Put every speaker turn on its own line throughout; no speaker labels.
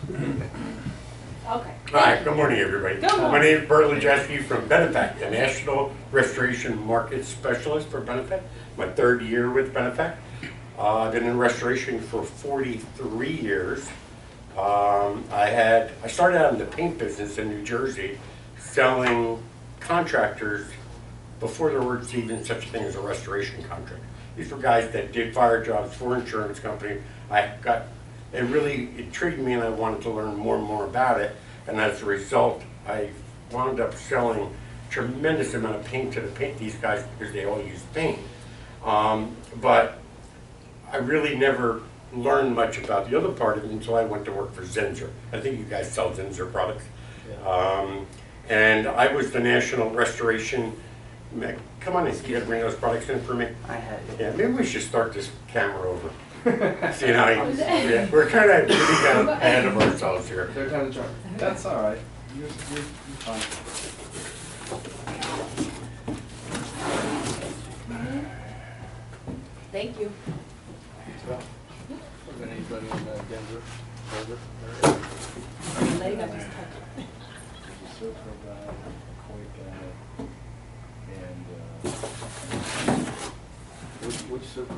Okay.
Hi, good morning, everybody.
Good morning.
My name is Bert Lojewski from Benefect, a national restoration market specialist for Benefect. My third year with Benefect. I've been in restoration for 43 years. I started out in the paint business in New Jersey, selling contractors before there was even such a thing as a restoration contract. These were guys that did fire jobs for insurance companies. It really intrigued me, and I wanted to learn more and more about it. And as a result, I wound up selling tremendous amount of paint to these guys because they all use paint. But I really never learned much about the other part of it until I went to work for Zinsser. I think you guys sell Zinsser products.
Yeah.
And I was the national restoration. Come on in, you gotta bring those products in for me.
I had it.
Yeah, maybe we should start this camera over. See how yeah, we're kind of getting ahead of ourselves here.
Third time the charm. That's all right. You're fine.
Thank you.
Anybody in Denver?
Letting up his
Super guy, Kuwait guy, and which super?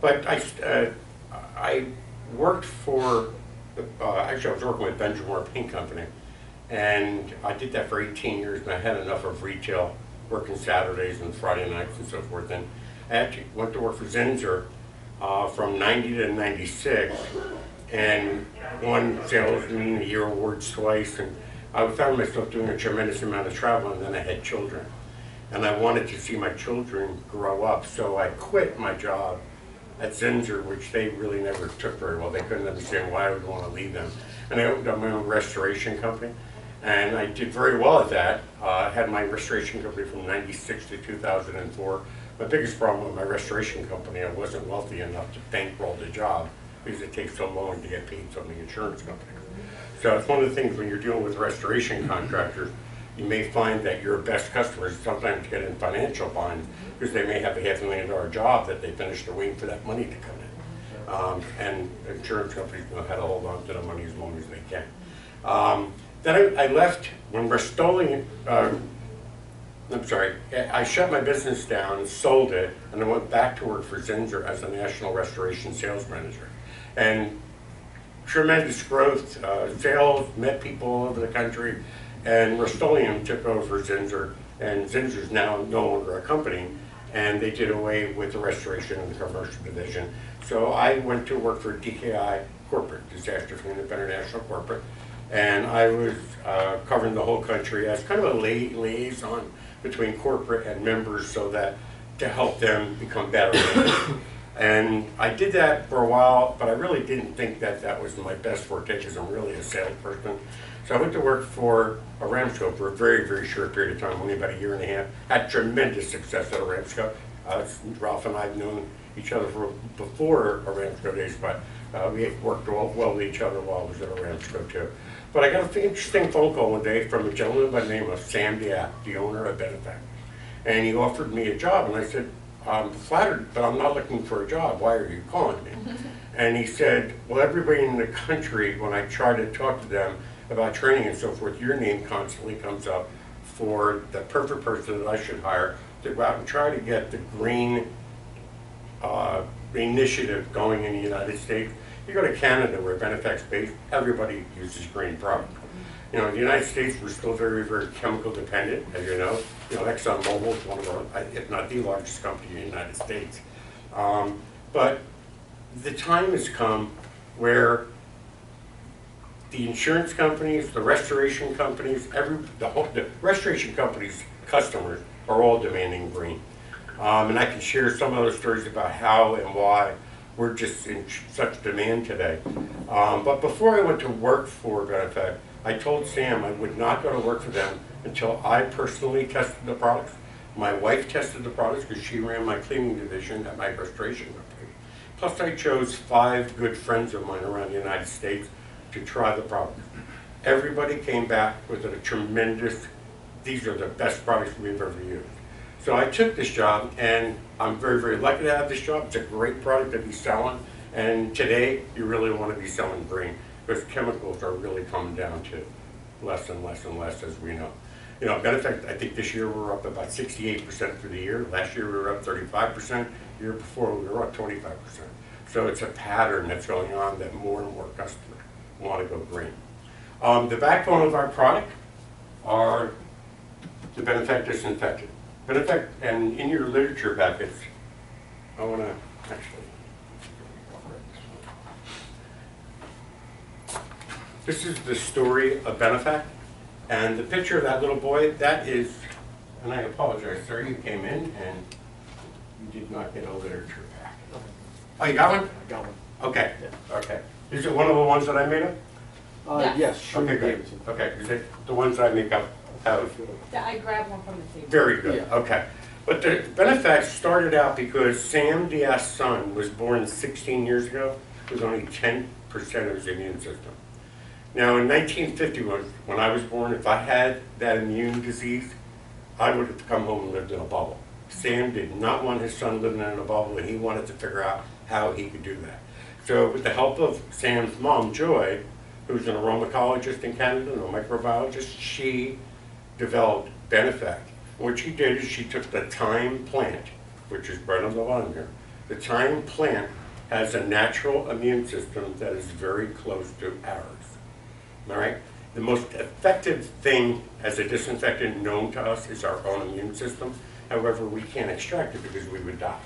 But I worked for, actually I was working with Benjamin Paint Company, and I did that for 18 years, and I had enough of retail, working Saturdays and Friday nights and so forth. And I actually went to work for Zinsser from 90 to 96, and won Salesman of the Year awards twice, and I found myself doing a tremendous amount of travel, and then I had children. And I wanted to see my children grow up, so I quit my job at Zinsser, which they really never took very well. They couldn't understand why I would want to leave them. And I opened up my own restoration company, and I did very well at that. I had my restoration company from 96 to 2004. My biggest problem with my restoration company, I wasn't wealthy enough to bankroll the job because it takes so long to get paid from the insurance company. So it's one of the things when you're dealing with restoration contractors, you may find that your best customers sometimes get in financial binds because they may have a $500,000 job that they finished, they're waiting for that money to come in. And insurance companies know how to hold on to the money as long as they can. Then I left when restoring, I shut my business down, sold it, and I went back to work for Zinsser as a national restoration sales manager. And tremendous growth, sales, met people all over the country, and Rust-Oleum took over Zinsser, and Zinsser's now no longer a company, and they did away with the restoration and the commercial division. So I went to work for DKI Corporate, Disaster Cleanup International Corporate, and I was covering the whole country as kind of a liaison between corporate and members so that to help them become better. And I did that for a while, but I really didn't think that that was my best forte because I'm really a salesperson. So I went to work for Aramco for a very, very short period of time, only about a year and a half. Had tremendous success at Aramco. Ralph and I have known each other for before Aramco days, but we worked well with each other while I was at Aramco too. But I got an interesting phone call one day from a gentleman by the name of Sam Diap, the owner of Benefect. And he offered me a job, and I said, I'm flattered, but I'm not looking for a job. Why are you calling me? And he said, well, everybody in the country, when I try to talk to them about training and so forth, your name constantly comes up for the perfect person that I should hire to go out and try to get the green initiative going in the United States. You go to Canada, where Benefect's based, everybody uses green product. You know, in the United States, we're still very, very chemical dependent, as you know. You know, ExxonMobil is one of our, if not the largest company in the United States. But the time has come where the insurance companies, the restoration companies, the restoration companies' customers are all demanding green. And I can share some other stories about how and why we're just in such demand today. But before I went to work for Benefect, I told Sam I would not go to work for them until I personally tested the products. My wife tested the products because she ran my cleaning division at my restoration company. Plus I chose 5 good friends of mine around the United States to try the products. Everybody came back with a tremendous, these are the best products we've ever used. So I took this job, and I'm very, very lucky to have this job. It's a great product to be selling, and today you really want to be selling green because chemicals are really coming down to less and less and less, as we know. You know, Benefect, I think this year we're up about 68% for the year. Last year we were up 35%. The year before we were up 25%. So it's a pattern that's going on that more and more customers want to go green. The backbone of our product are the Benefect disinfectant. Benefect, and in your literature packets, I want to actually, this is the story of Benefect, and the picture of that little boy, that is, and I apologize, sir, you came in and you did not get a literature packet. Oh, you got one?
I got one.
Okay, okay. Is it one of the ones that I made up?
Yes, sure.
Okay, great. Okay, is it the ones that I make up have?
Yeah, I grabbed one from the table.
Very good,
Yeah.
okay. But the Benefect started out because Sam Diaz's son was born 16 years ago with only 10% of his immune system. Now in 1951, when I was born, if I had that immune disease, I would have come home and lived in a bubble. Sam did not want his son living in a bubble, and he wanted to figure out how he could do that. So with the help of Sam's mom, Joy, who's an aromacologist in Canada and a microbiologist, she developed Benefect. What she did is she took the thyme plant, which is right on the line here. The thyme plant has a natural immune system that is very close to ours. All right? The most effective thing as a disinfectant known to us is our own immune system. However, we can't extract it because we would die.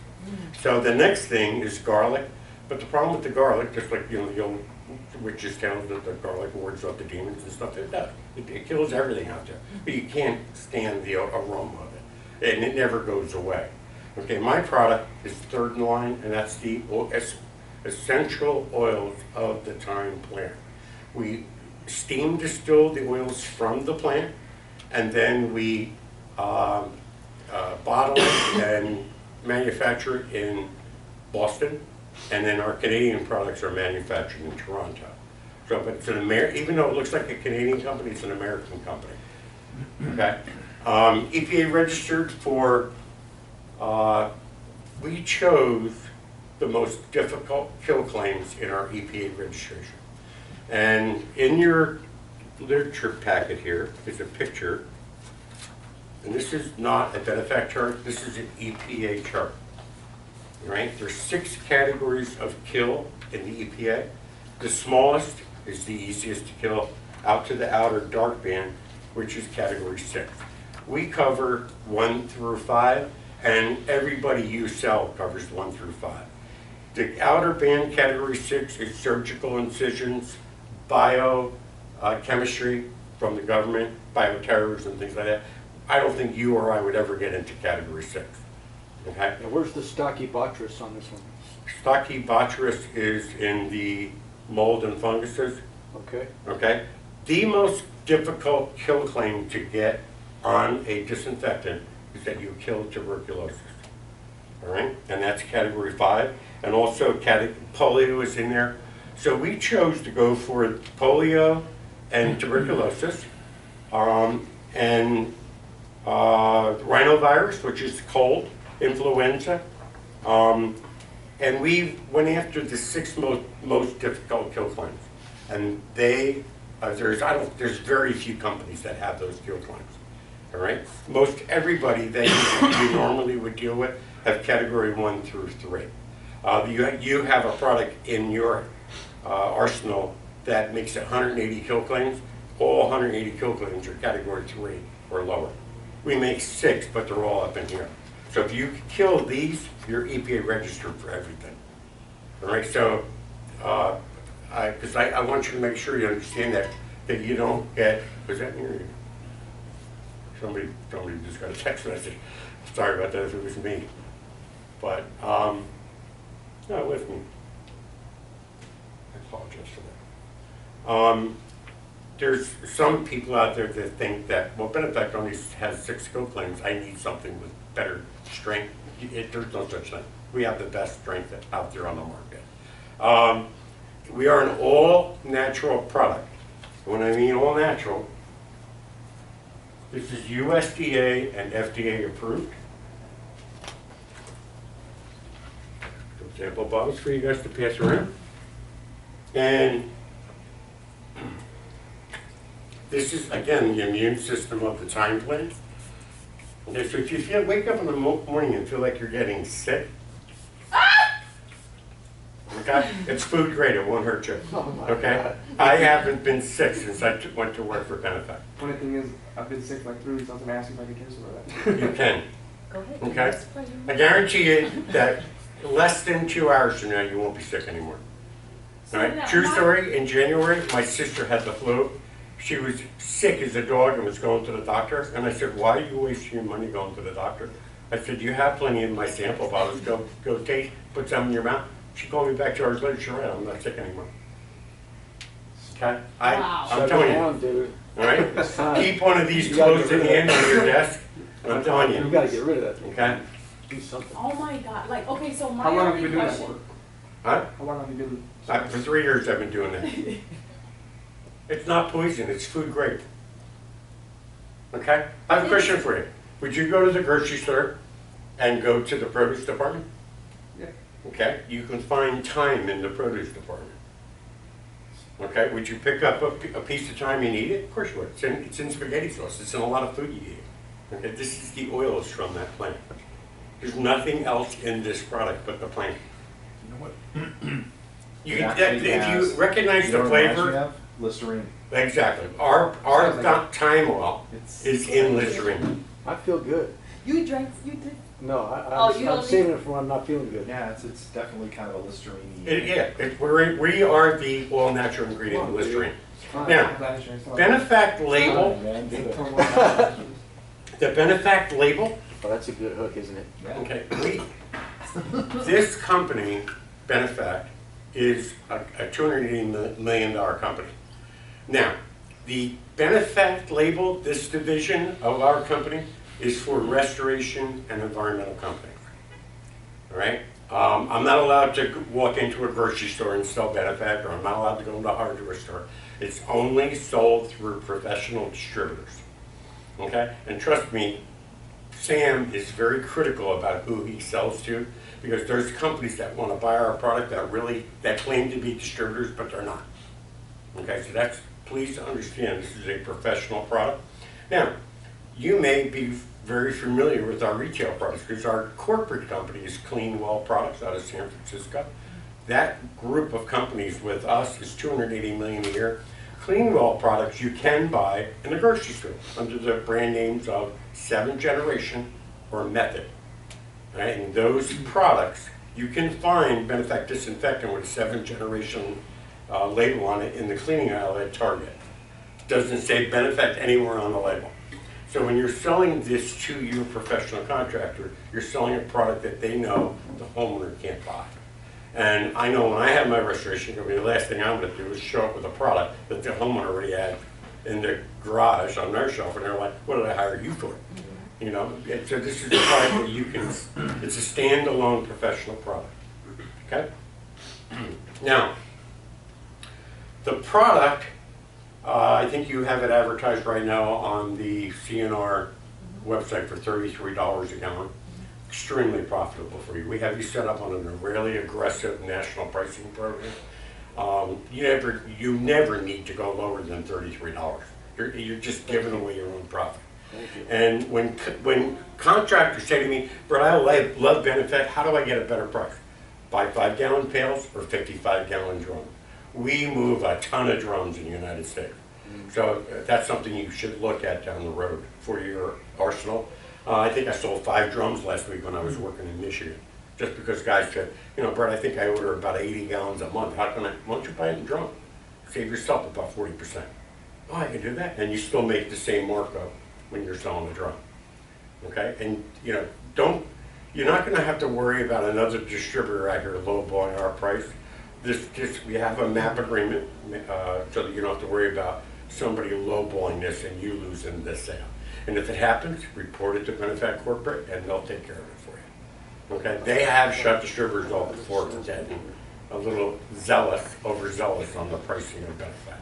So the next thing is garlic. But the problem with the garlic, just like, you know, the old witches' tales that the garlic wards off the demons and stuff, it does. It kills everything out there. But you can't stand the aroma of it. And it never goes away. Okay, my product is third in line, and that's the essential oils of the thyme plant. We steam distill the oils from the plant, and then we bottle it and manufacture it in Boston, and then our Canadian products are manufactured in Toronto. So, but it's an even though it looks like a Canadian company, it's an American company. Okay, EPA registered for. We chose the most difficult kill claims in our EPA registration, and in your literature packet here is a picture. And this is not a Benefect chart, this is an EPA chart. Right? There's 6 categories of kill in the EPA. The smallest is the easiest to kill, out to the outer dark band, which is category 6. We cover 1 through 5, and everybody you sell covers 1 through 5. The outer band, category 6, is surgical incisions, biochemistry from the government, bioterrorism, things like that. I don't think you or I would ever get into category 6. Okay?
Now, where's the Stachybotrys on this one?
Stachybotrys is in the mold and funguses.
Okay.
Okay? The most difficult kill claim to get on a disinfectant is that you kill tuberculosis. All right? And that's category 5. And also polio is in there. So we chose to go for polio and tuberculosis, and rhinovirus, which is cold, influenza, and we went after the 6 most difficult kill claims, and they there's very few companies that have those kill claims. All right, most everybody that you normally would deal with have category 1 through 3. You have a product in your arsenal that makes 180 kill claims. All 180 kill claims are category 3 or lower. We make 6, but they're all up in here. So if you kill these, you're EPA registered for everything. All right, so because I want you to make sure you understand that you don't get, was that me or you? Somebody just got a text message. Sorry about that if it was me. But, no, it was me. I apologize for that. There's some people out there that think that, well, Benefect only has 6 kill claims. I need something with better strength. There's no such thing. We have the best strength out there on the market. We are an all-natural product. When I mean all-natural, this is USDA and FDA approved. sample bottles for you guys to pass around. And this is, again, the immune system of the time plant. Okay, so if you wake up in the morning and feel like you're getting sick, okay, it's food grade, it won't hurt you.
Oh my
Okay?
God.
I haven't been sick since I went to work for Benefect.
Funny thing is, I've been sick for like 3 weeks. I was gonna ask you if I could kiss about that.
You can.
Go ahead.
Okay.
That's for you.
I guarantee you that less than 2 hours from now, you won't be sick anymore. All right?
now,
True
why-
story, in January, my sister had the flu. She was sick as a dog and was going to the doctor. And I said, why are you wasting your money going to the doctor? I said, you have plenty in my sample bottles. Go taste, put some in your mouth. She called me back 2 hours later. She's right, I'm not sick anymore. Okay?
Wow.
I'm
Shut
telling
it
you.
down, dude.
All right?
It's time.
Keep one of these
You gotta
closed
get
in
rid of
hand
that.
on your desk. I'm telling
You
you.
gotta get rid of that thing.
Okay?
Do something.
Oh my God, like, okay, so my
How long have you
only
been doing that
question.
for?
Huh?
How long have you been?
For 3 years I've been doing that. It's not poison, it's food grade. Okay? I have a question for you. Would you go to the grocery store and go to the produce department?
Yeah.
Okay? You can find thyme in the produce department. Okay? Would you pick up a piece of thyme and eat it? Of course you would. It's in spaghetti sauce. It's in a lot of food you eat. Okay? This is the oils from that plant. There's nothing else in this product but the plant.
You know what?
You
It
can,
actually
if you
has-
recognize
You
the
know what it reminds me
flavor,
of? Listerine.
exactly. Our
Sounds like
thyme oil
It's
is in Listerine.
I feel good.
You drank, you did.
No,
Oh, you
I'm
don't
saving it for when I'm not feeling good.
Yeah, it's definitely kind of a Listerine.
We are the all natural ingredient in Listerine.
It's fine.
Now,
I'm glad you shared.
Benefact label,
Man, do it.
the Benefact label,
Oh, that's a good hook, isn't it?
Yeah.
okay, this company, Benefact, is a $280 million company. Now, the Benefact label, this division of our company, is for restoration and environmental companies. All right? I'm not allowed to walk into a grocery store and sell Benefact, or I'm not allowed to go into a hardware store. It's only sold through professional distributors. Okay? And trust me, Sam is very critical about who he sells to, because there's companies that want to buy our product that claim to be distributors, but they're not. Okay, so please understand, this is a professional product. Now, you may be very familiar with our retail products, because our corporate company is Clean Well Products out of San Francisco. That group of companies with us is $280 million a year. Clean Well products you can buy in the grocery store under the brand names of 7th Generation or Method. Right? And those products, you can find Benefact disinfectant with a 7th Generation label on it in the cleaning aisle at Target. It doesn't say Benefact anywhere on the label. So when you're selling this to your professional contractor, you're selling a product that they know the homeowner can't buy. And I know when I have my restoration company, the last thing I'm going to do is show up with a product that the homeowner already had in the garage on their shelf, and they're like, what did I hire you for? You know, so this is a product that you can, it's a standalone professional product, okay? Now, the product, I think you have it advertised right now on the CNR website for $33 a gallon. Extremely profitable for you. We have you set up on a really aggressive national pricing program. You never need to go lower than $33. You're just giving away your own profit. And when contractors say to me, Bert, I love Benefect, how do I get a better price? Buy 5-gallon pails or 55-gallon drum. We move a ton of drums in the United States. So that's something you should look at down the road for your arsenal. I think I sold 5 drums last week when I was working in Michigan. Just because guys said, you know, Bert, I think I order about 80 gallons a month. Why don't you buy it in drum? Save yourself about 40%. Oh, I can do that. And you still make the same markup when you're selling the drum. Okay? And, you know, you're not going to have to worry about another distributor out here lowballing our price. We have a MAP agreement so that you don't have to worry about somebody lowballing this and you losing this sale. And if it happens, report it to Benefect Corporate and they'll take care of it for you. Okay? They have shut distributors off before for getting a little overzealous on the pricing of Benefect.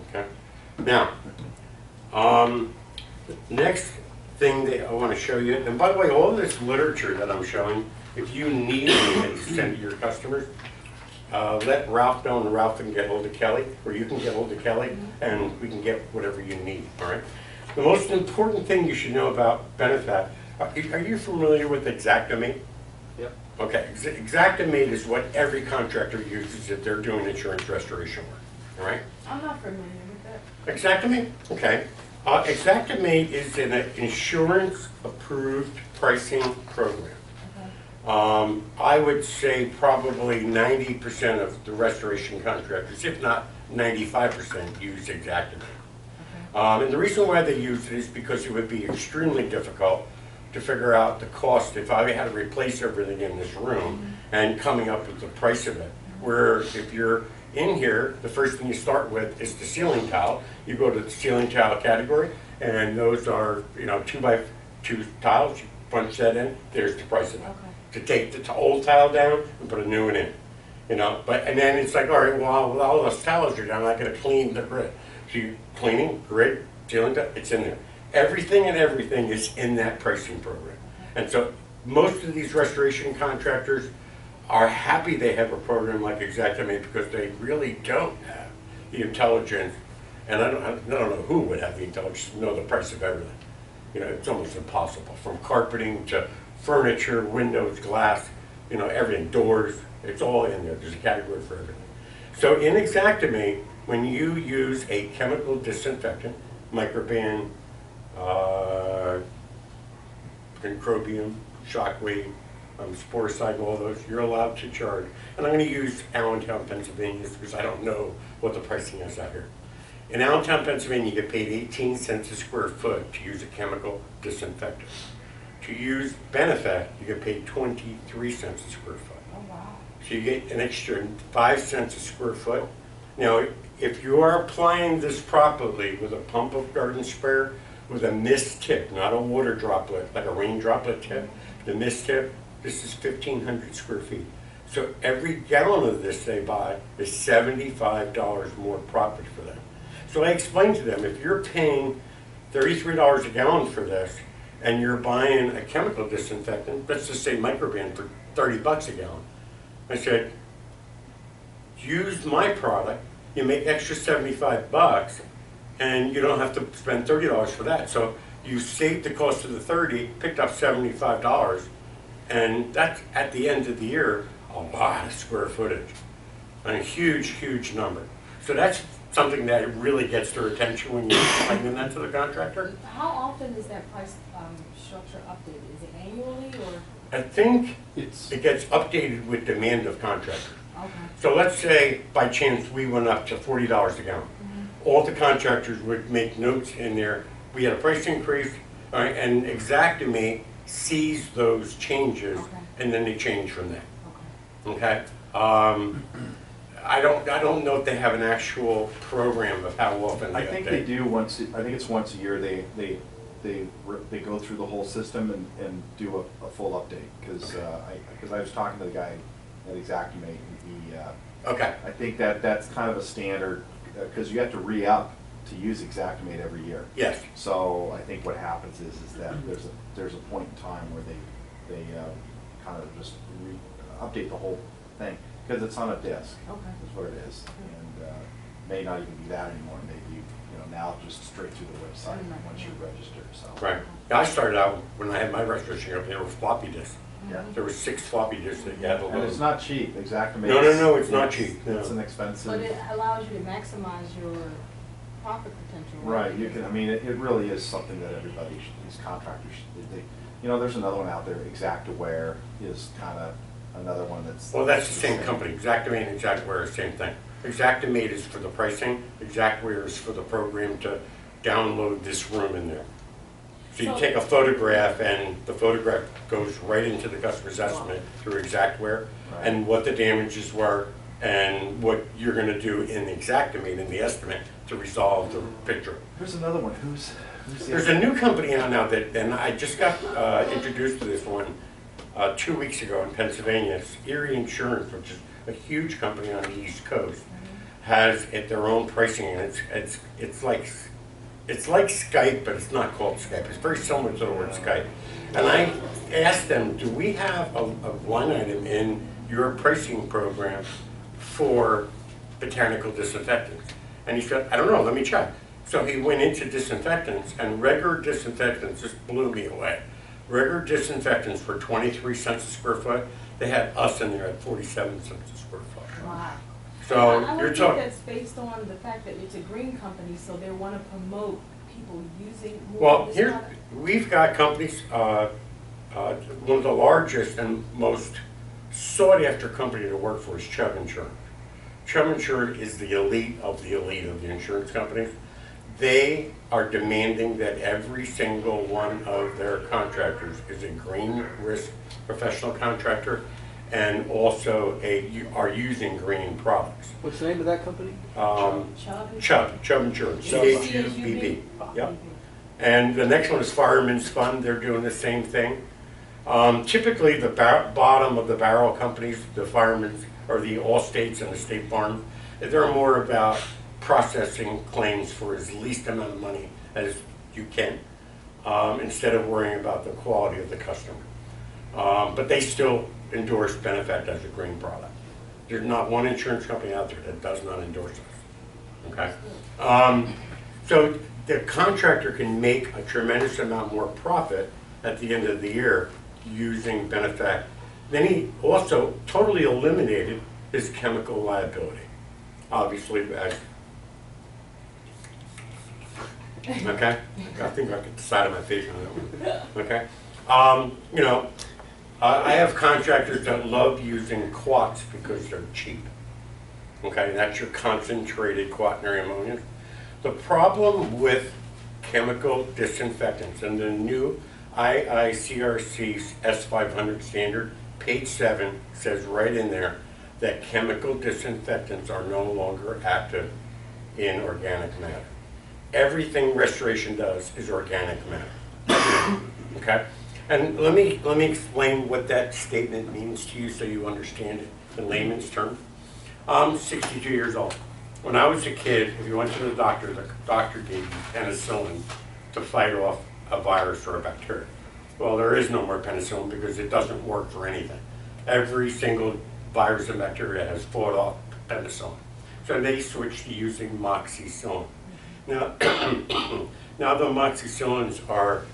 Okay? Now, next thing that I want to show you, and by the way, all this literature that I'm showing if you need anything to send to your customers, let Ralph know, and Ralph can get hold of Kelly, or you can get hold of Kelly, and we can get whatever you need, all right? The most important thing you should know about Benefect, are you familiar with Xactimate?
Yep.
Okay, Xactimate is what every contractor uses if they're doing insurance restoration work, all right?
I'm not familiar with that.
Xactimate? Okay. Xactimate is an insurance-approved pricing program. I would say probably 90% of the restoration contractors, if not 95%, use Xactimate. And the reason why they use it is because it would be extremely difficult to figure out the cost if I had to replace everything in this room and coming up with the price of it. Where if you're in here, the first thing you start with is the ceiling tile. You go to the ceiling tile category, and those are 2x2 tiles. You punch that in. There's the price of it.
Okay.
To take the old tile down and put a new one in, and then it's like, all right, well, with all those tiles are down, I got to clean the grid. So you cleaning, grid, ceiling tile, it's in there. Everything is in that pricing program. And so most of these restoration contractors are happy they have a program like Xactimate because they really don't have the intelligence, and I don't know who would have the intelligence to know the price of everything. It's almost impossible, from carpeting to furniture, windows, glass, everything, doors, it's all in there. There's a category for everything. So in Xactimate, when you use a chemical disinfectant, microban, Concrobium, Shockwave, Sporocycle, all those, you're allowed to charge. And I'm going to use Allentown, Pennsylvania, because I don't know what the pricing is out here. In Allentown, Pennsylvania, you get paid 18 cents a square foot to use a chemical disinfectant. To use Benefect, you get paid 23 cents a square foot.
Oh, wow.
So you get an extra 5 cents a square foot. Now, if you are applying this properly with a pump of garden sprayer, with a mist tip, not a water droplet, like a rain droplet tip, the mist tip, this is 1,500 square feet. So every gallon of this they buy is $75 more profit for them. So I explained to them, if you're paying $33 a gallon for this, and you're buying a chemical disinfectant, let's just say microban, for 30 bucks a gallon. I said, use my product, you make extra 75 bucks, and you don't have to spend $30 for that. So you saved the cost of the 30, picked up $75, and that's at the end of the year, a lot of square footage. And a huge, huge number. So that's something that really gets their attention when you're explaining that to the contractor.
How often is that price structure updated? Is it annually or?
I think
It's
it gets updated with demand of contractor.
Okay.
So let's say by chance we went up to $40 a gallon. All the contractors would make notes in there. We had a price increase, all right, and Xactimate sees those changes,
Okay.
and then they change from there.
Okay.
Okay. I don't know if they have an actual program of how often they
I think
update.
they do once, I think it's once a year, they go through the whole system and do a full update, because I was talking to the guy at Xactimate, and he,
Okay.
I think that's kind of a standard, because you have to re-up to use Xactimate every year.
Yes.
So I think what happens is that there's a point in time where they kind of just update the whole thing, because it's on a disc.
Okay.
Is what it is, and may not even be that anymore. Maybe now just straight through the website
Right.
once you register. So
Right. Yeah, I started out when I had my restoration company. There were floppy disks.
yeah,
There were 6 floppy disks that you had to
and
load.
it's not cheap. Xactimate.
No, it's not cheap, no.
It's an expensive.
But it allows you to maximize your profit potential.
Right, you can, I mean, it really is something that everybody, these contractors, there's another one out there, Xactaware is kind of another one that's.
Well, that's the same company. Xactimate and Xactware are the same thing. Xactimate is for the pricing. Xactware is for the program to download this room in there. So you
So-
take a photograph, and the photograph goes right into the customer's estimate through Xactware,
Right.
and what the damages were, and what you're going to do in the Xactimate, in the estimate, to resolve the picture.
There's another one, who's the
There's a new company out now that, and I just got introduced to this one 2 weeks ago in Pennsylvania. It's Erie Insurance, which is a huge company on the East Coast, has their own pricing, and it's like it's like Skype, but it's not called Skype. It's very similar to the word Skype. And I asked them, do we have a line item in your pricing program for botanical disinfectants? And he said, I don't know, let me check. So he went into disinfectants, and regular disinfectants just blew me away. Regular disinfectants for 23 cents a square foot, they had us in there at 47 cents a square foot.
Wow.
So
I
you're
would think
talking,
that's based on the fact that it's a green company, so they want to promote people using more
well,
of this
here,
product.
we've got companies, one of the largest and most sought after company to work for is Chubb Insurance. Chubb Insurance is the elite of the insurance companies. They are demanding that every single one of their contractors is a green risk professional contractor and also are using green products.
What's the name of that company?
Chubb Insurance, C-H-U-B-B. Yep. And the next one is Fireman's Fund. They're doing the same thing. Typically, the bottom of the barrel companies, the firemen's or the Allstates and the State Farm, they're more about processing claims for as least amount of money as you can, instead of worrying about the quality of the customer. But they still endorse Benefect as a green product. There's not one insurance company out there that does not endorse us. Okay. So the contractor can make a tremendous amount more profit at the end of the year using Benefect. Then he also totally eliminated his chemical liability. Obviously, as okay, I think I get the side of my face on that one. Okay, you know, I have contractors that love using quats because they're cheap. Okay, that's your concentrated quaternary ammonia. The problem with chemical disinfectants and the new IICRC S500 standard, page 7 says right in there that chemical disinfectants are no longer active in organic matter. Everything restoration does is organic matter. Okay? And let me explain what that statement means to you so you understand it in layman's terms. I'm 62 years old. When I was a kid, if you went to the doctor gave you penicillin to fight off a virus or a bacteria. Well, there is no more penicillin because it doesn't work for anything. Every single virus and bacteria has fought off penicillin. So they switched to using moxicillin. Now, now the moxicillins are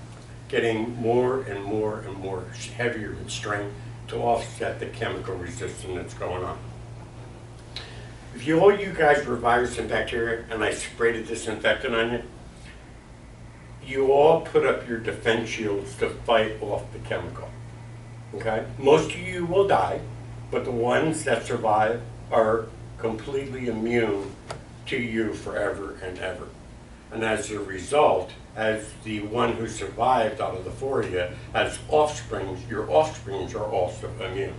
getting more and more and more heavier in strength to offset the chemical resistance that's going on. If all you guys were virus and bacteria and I sprayed a disinfectant on you, you all put up your defense shields to fight off the chemical. Okay? Most of you will die, but the ones that survive are completely immune to you forever and ever. And as a result, as the one who survived out of the four of you has offsprings, your offsprings are also immune.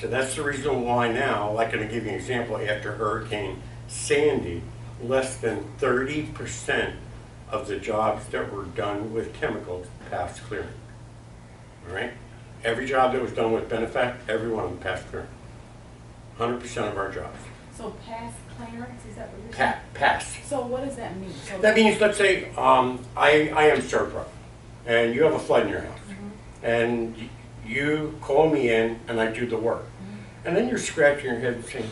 So that's the reason why now, like I'm going to give you an example, after Hurricane Sandy, less than 30% of the jobs that were done with chemicals passed clearing. All right? Every job that was done with Benefect, every one of them passed clearing. 100% of our jobs.
So pass clearance, is that what you're saying?
Pass.
So what does that mean? So
That means, let's say, I am Serpro, and you have a flood in your house, and you call me in, and I do the work. And then you're scratching your head and saying,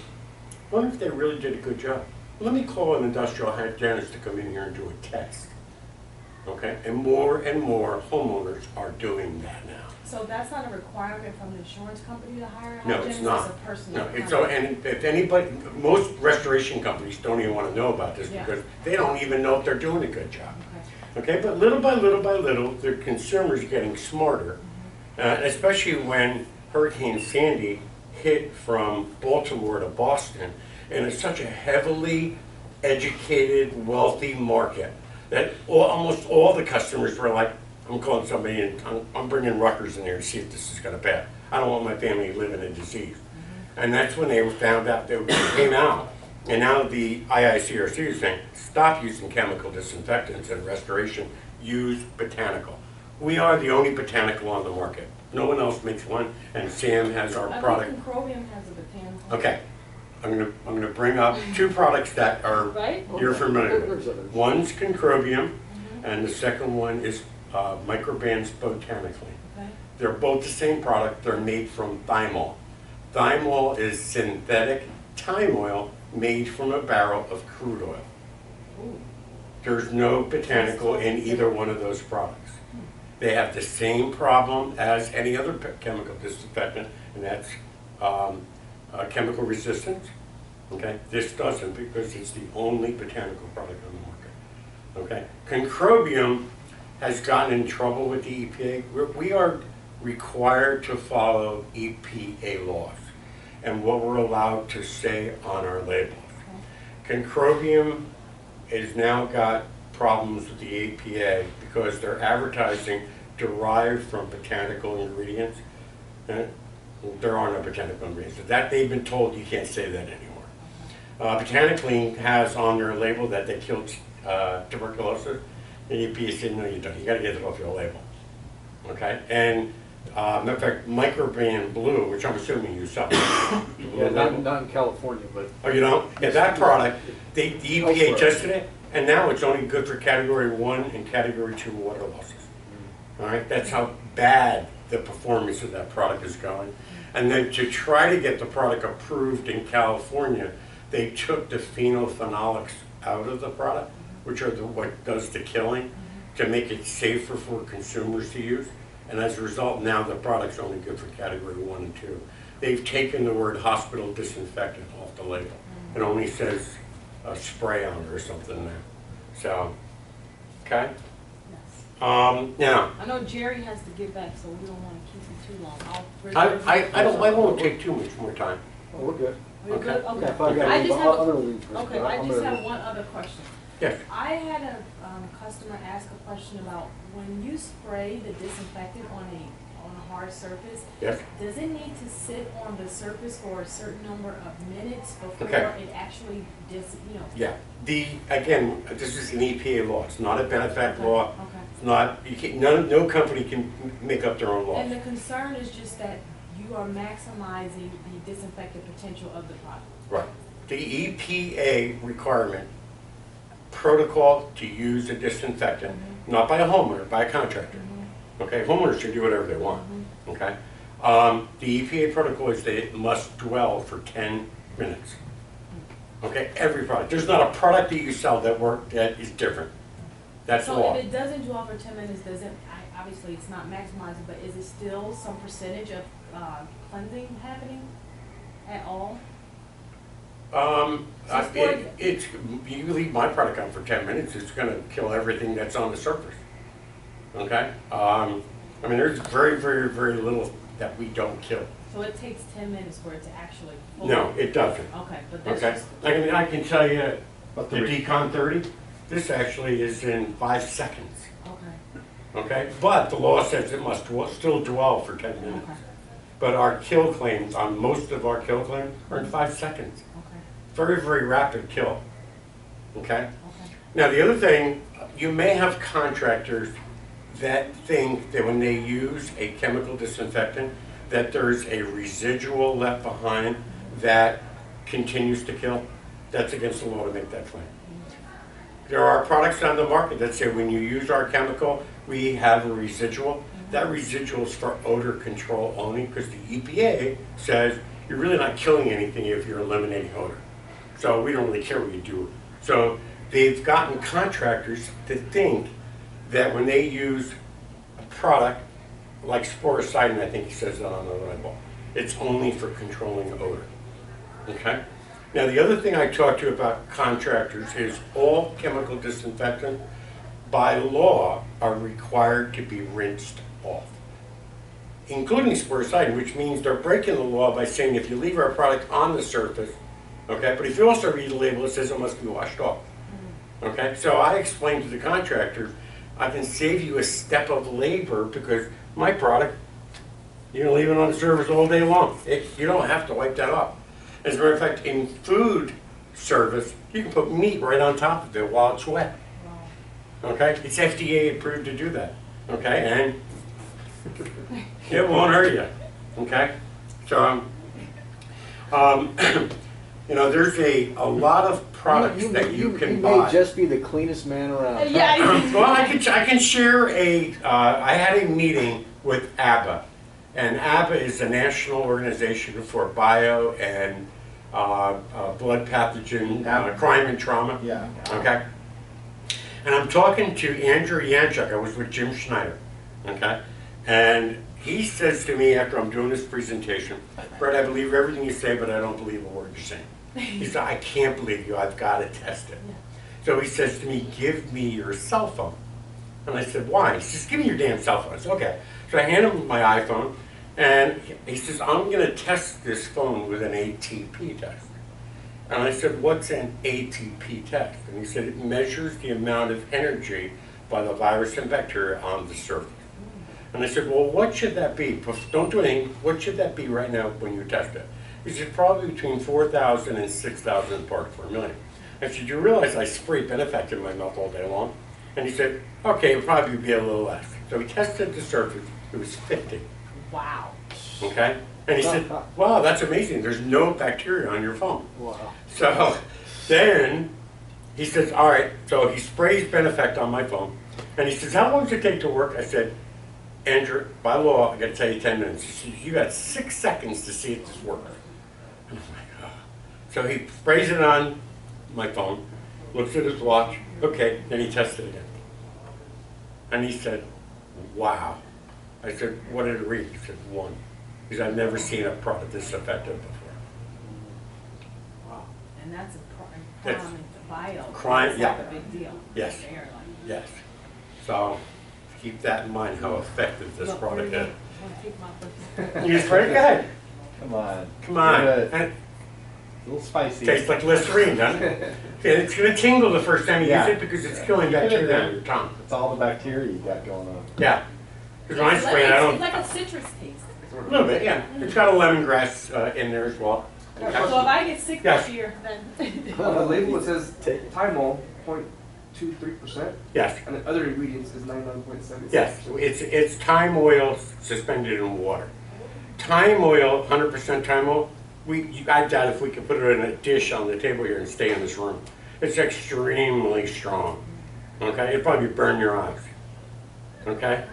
I wonder if they really did a good job. Let me call an industrial hygienist to come in here and do a test. Okay? And more homeowners are doing that now.
So that's not a requirement from the insurance company to hire a
No,
hygienist?
it's not.
It's a personal
No, it's so,
contract?
and if anybody, most restoration companies don't even want to know about this
Yeah.
because they don't even know if they're doing a good job.
Okay.
Okay, but little by little, the consumer's getting smarter, especially when Hurricane Sandy hit from Baltimore to Boston, and it's such a heavily educated, wealthy market that almost all the customers were like, I'm calling somebody and I'm bringing Rutgers in here to see if this is going to pass. I don't want my family living in disease. And that's when they found out, they came out. And now the IICRC is saying, stop using chemical disinfectants in restoration, use botanical. We are the only botanical on the market. No one else makes one, and Sam has our product.
I think Concrobium has a botanical.
Okay, I'm gonna bring up two products that are
Right?
you're familiar with. One's Concrobium, and the second one is Microbands Botanically.
Okay.
They're both the same product. They're made from thymol. Thymol is synthetic thyme oil made from a barrel of crude oil.
Ooh.
There's no botanical in either one of those products. They have the same problem as any other chemical disinfectant, and that's chemical resistance. Okay, this doesn't, because it's the only botanical product on the market. Okay, Concrobium has gotten in trouble with the EPA. We are required to follow EPA laws and what we're allowed to say on our labels. Concrobium has now got problems with the EPA because they're advertising derived from botanical ingredients. There are no botanical ingredients. That they've been told you can't say that anymore. Botanically has on their label that they killed tuberculosis. The EPA said, no, you don't. You got to get it off your label. Okay? And matter of fact, Microban Blue, which I'm assuming you sell.
Yeah, not in California, but.
Oh, you don't? Yeah, that product, the EPA
Elsewhere.
tested it, and now it's only good for Category 1 and Category 2 water losses. All right? That's how bad the performance of that product is going. And then to try to get the product approved in California, they took the phenolphthalics out of the product, which are what does the killing, to make it safer for consumers to use. And as a result, now the product's only good for Category 1 and 2. They've taken the word hospital disinfectant off the label. It only says spray on it or something now. So, okay?
Yes.
Now,
I know Jerry has to get back, so we don't want to keep him too long. I'll
I won't take too much more time.
Oh, we're good.
We're good?
Okay.
Yeah, if I got
I
any
just have
other
a,
leads,
okay,
but
I
I'm
just
gonna-
have one other question.
Yes.
I had a customer ask a question about when you spray the disinfectant on a hard surface,
Yes.
does it need to sit on the surface for a certain number of minutes before
Okay.
it actually
Yeah. Again, this is an EPA law. It's not a Benefect
Okay,
law.
okay.
It's not. You can't, no company can make up their own laws.
And the concern is just that you are maximizing the disinfectant potential of the product.
Right. The EPA requirement protocol to use a disinfectant, not by a homeowner, by a contractor. Okay, homeowners should do whatever they want. Okay, the EPA protocol is that it must dwell for 10 minutes. Okay, every product. There's not a product that you sell that is different. That's the
So
law.
if it doesn't dwell for 10 minutes, obviously it's not maximizing, but is it still some percentage of cleansing happening at all?
It's you leave my product on for 10 minutes, it's going to kill everything that's on the surface. Okay, I mean there's very, very, very little that we don't kill.
So it takes 10 minutes for it to actually fully?
No, it doesn't.
Okay, but that's
Okay,
just,
I can tell you
But
the Decon 30. This actually is in 5 seconds.
okay,
Okay, but the law says it must still dwell for 10 minutes.
okay,
But our kill claims, on most of our kill claims, are in 5 seconds.
okay,
Very, very rapid kill. Okay?
okay.
Now, the other thing, you may have contractors that think that when they use a chemical disinfectant, that there's a residual left behind that continues to kill. That's against the law to make that claim. There are products on the market that say when you use our chemical, we have a residual. That residual is for odor control only because the EPA says you're really not killing anything if you're eliminating odor. So we don't really care what you do. So they've gotten contractors to think that when they use a product like sporicidin, I think he says that on the label, it's only for controlling odor. Okay? Now the other thing I talked to you about contractors is all chemical disinfectant by law are required to be rinsed off, including sporicidin, which means they're breaking the law by saying if you leave our product on the surface, okay, but if you also read the label, it says it must be washed off. Okay, so I explained to the contractors, I can save you a step of labor because my product, you can leave it on the surface all day long. You don't have to wipe that off. As a matter of fact, in food service, you can put meat right on top of it while it's wet. Okay, it's FDA approved to do that. Okay, and it won't hurt you. Okay, so you know, there's a lot of products that you can
You
buy.
may just be the cleanest man around.
Yeah.
Well, I can share I had a meeting with ABBA, and ABBA is the national organization for bio and blood pathogen crime and trauma.
Yeah.
Okay. And I'm talking to Andrew Yanchuk. I was with Jim Schneider. Okay. And he says to me after I'm doing this presentation, Bert, I believe everything you say, but I don't believe a word you're saying. He said, I can't believe you. I've got to test it. So he says to me, give me your cell phone. And I said, why? He says, give me your damn cell phone. I said, okay. So I hand him my iPhone, and he says, I'm going to test this phone with an ATP test. And I said, what's an ATP test? And he said, it measures the amount of energy by the virus and bacteria on the surface. And I said, well, what should that be? Don't do anything. What should that be right now when you test it? He said, probably between 4,000 and 6,000 parts per million. I said, you realize I spray Benefect in my mouth all day long? And he said, okay, it'll probably be a little less. So he tested the surface. It was 50.
Wow.
Okay? And he said, wow, that's amazing. There's no bacteria on your phone.
Wow.
So then he says, all right. So he sprays Benefect on my phone. And he says, how long does it take to work? I said, Andrew, by law, I got to tell you 10 minutes. He says, you got 6 seconds to see if this works. And I'm like, oh. So he sprays it on my phone, looks at his watch. Okay, then he tested it again. And he said, wow. I said, what did it read? He said, 1. He said, I've never seen a product this effective before.
Wow.
And that's a
That's
crime, it's a bio.
crime,
It's
yeah.
like a big deal.
Yes.
They're like,
Yes. So keep that in mind, how effective this
look,
product is.
wanna take my foot?
You spray it? Go ahead.
Come on.
Come on.
Good.
And
A little spicy.
tastes like Listerine, doesn't it? Yeah, it's going to tingle the first time you
Yeah.
use it because it's killing bacteria on your tongue.
It's all the bacteria you got going on.
Yeah. Because when I
It's
spray it, I
it's
don't.
like a citrus taste.
A little bit, yeah. It's got a lemongrass in there as well.
So if I get sick
Yes.
this year, then.
On the label it says Thymol 0.23%,
Yes.
and the other ingredients is 99.76%.
Yes. It's thyme oil suspended in water. Thyme oil, 100% thyme oil. I doubt if we could put it in a dish on the table here and stay in this room. It's extremely strong. Okay, it'd probably burn your eyes. Okay.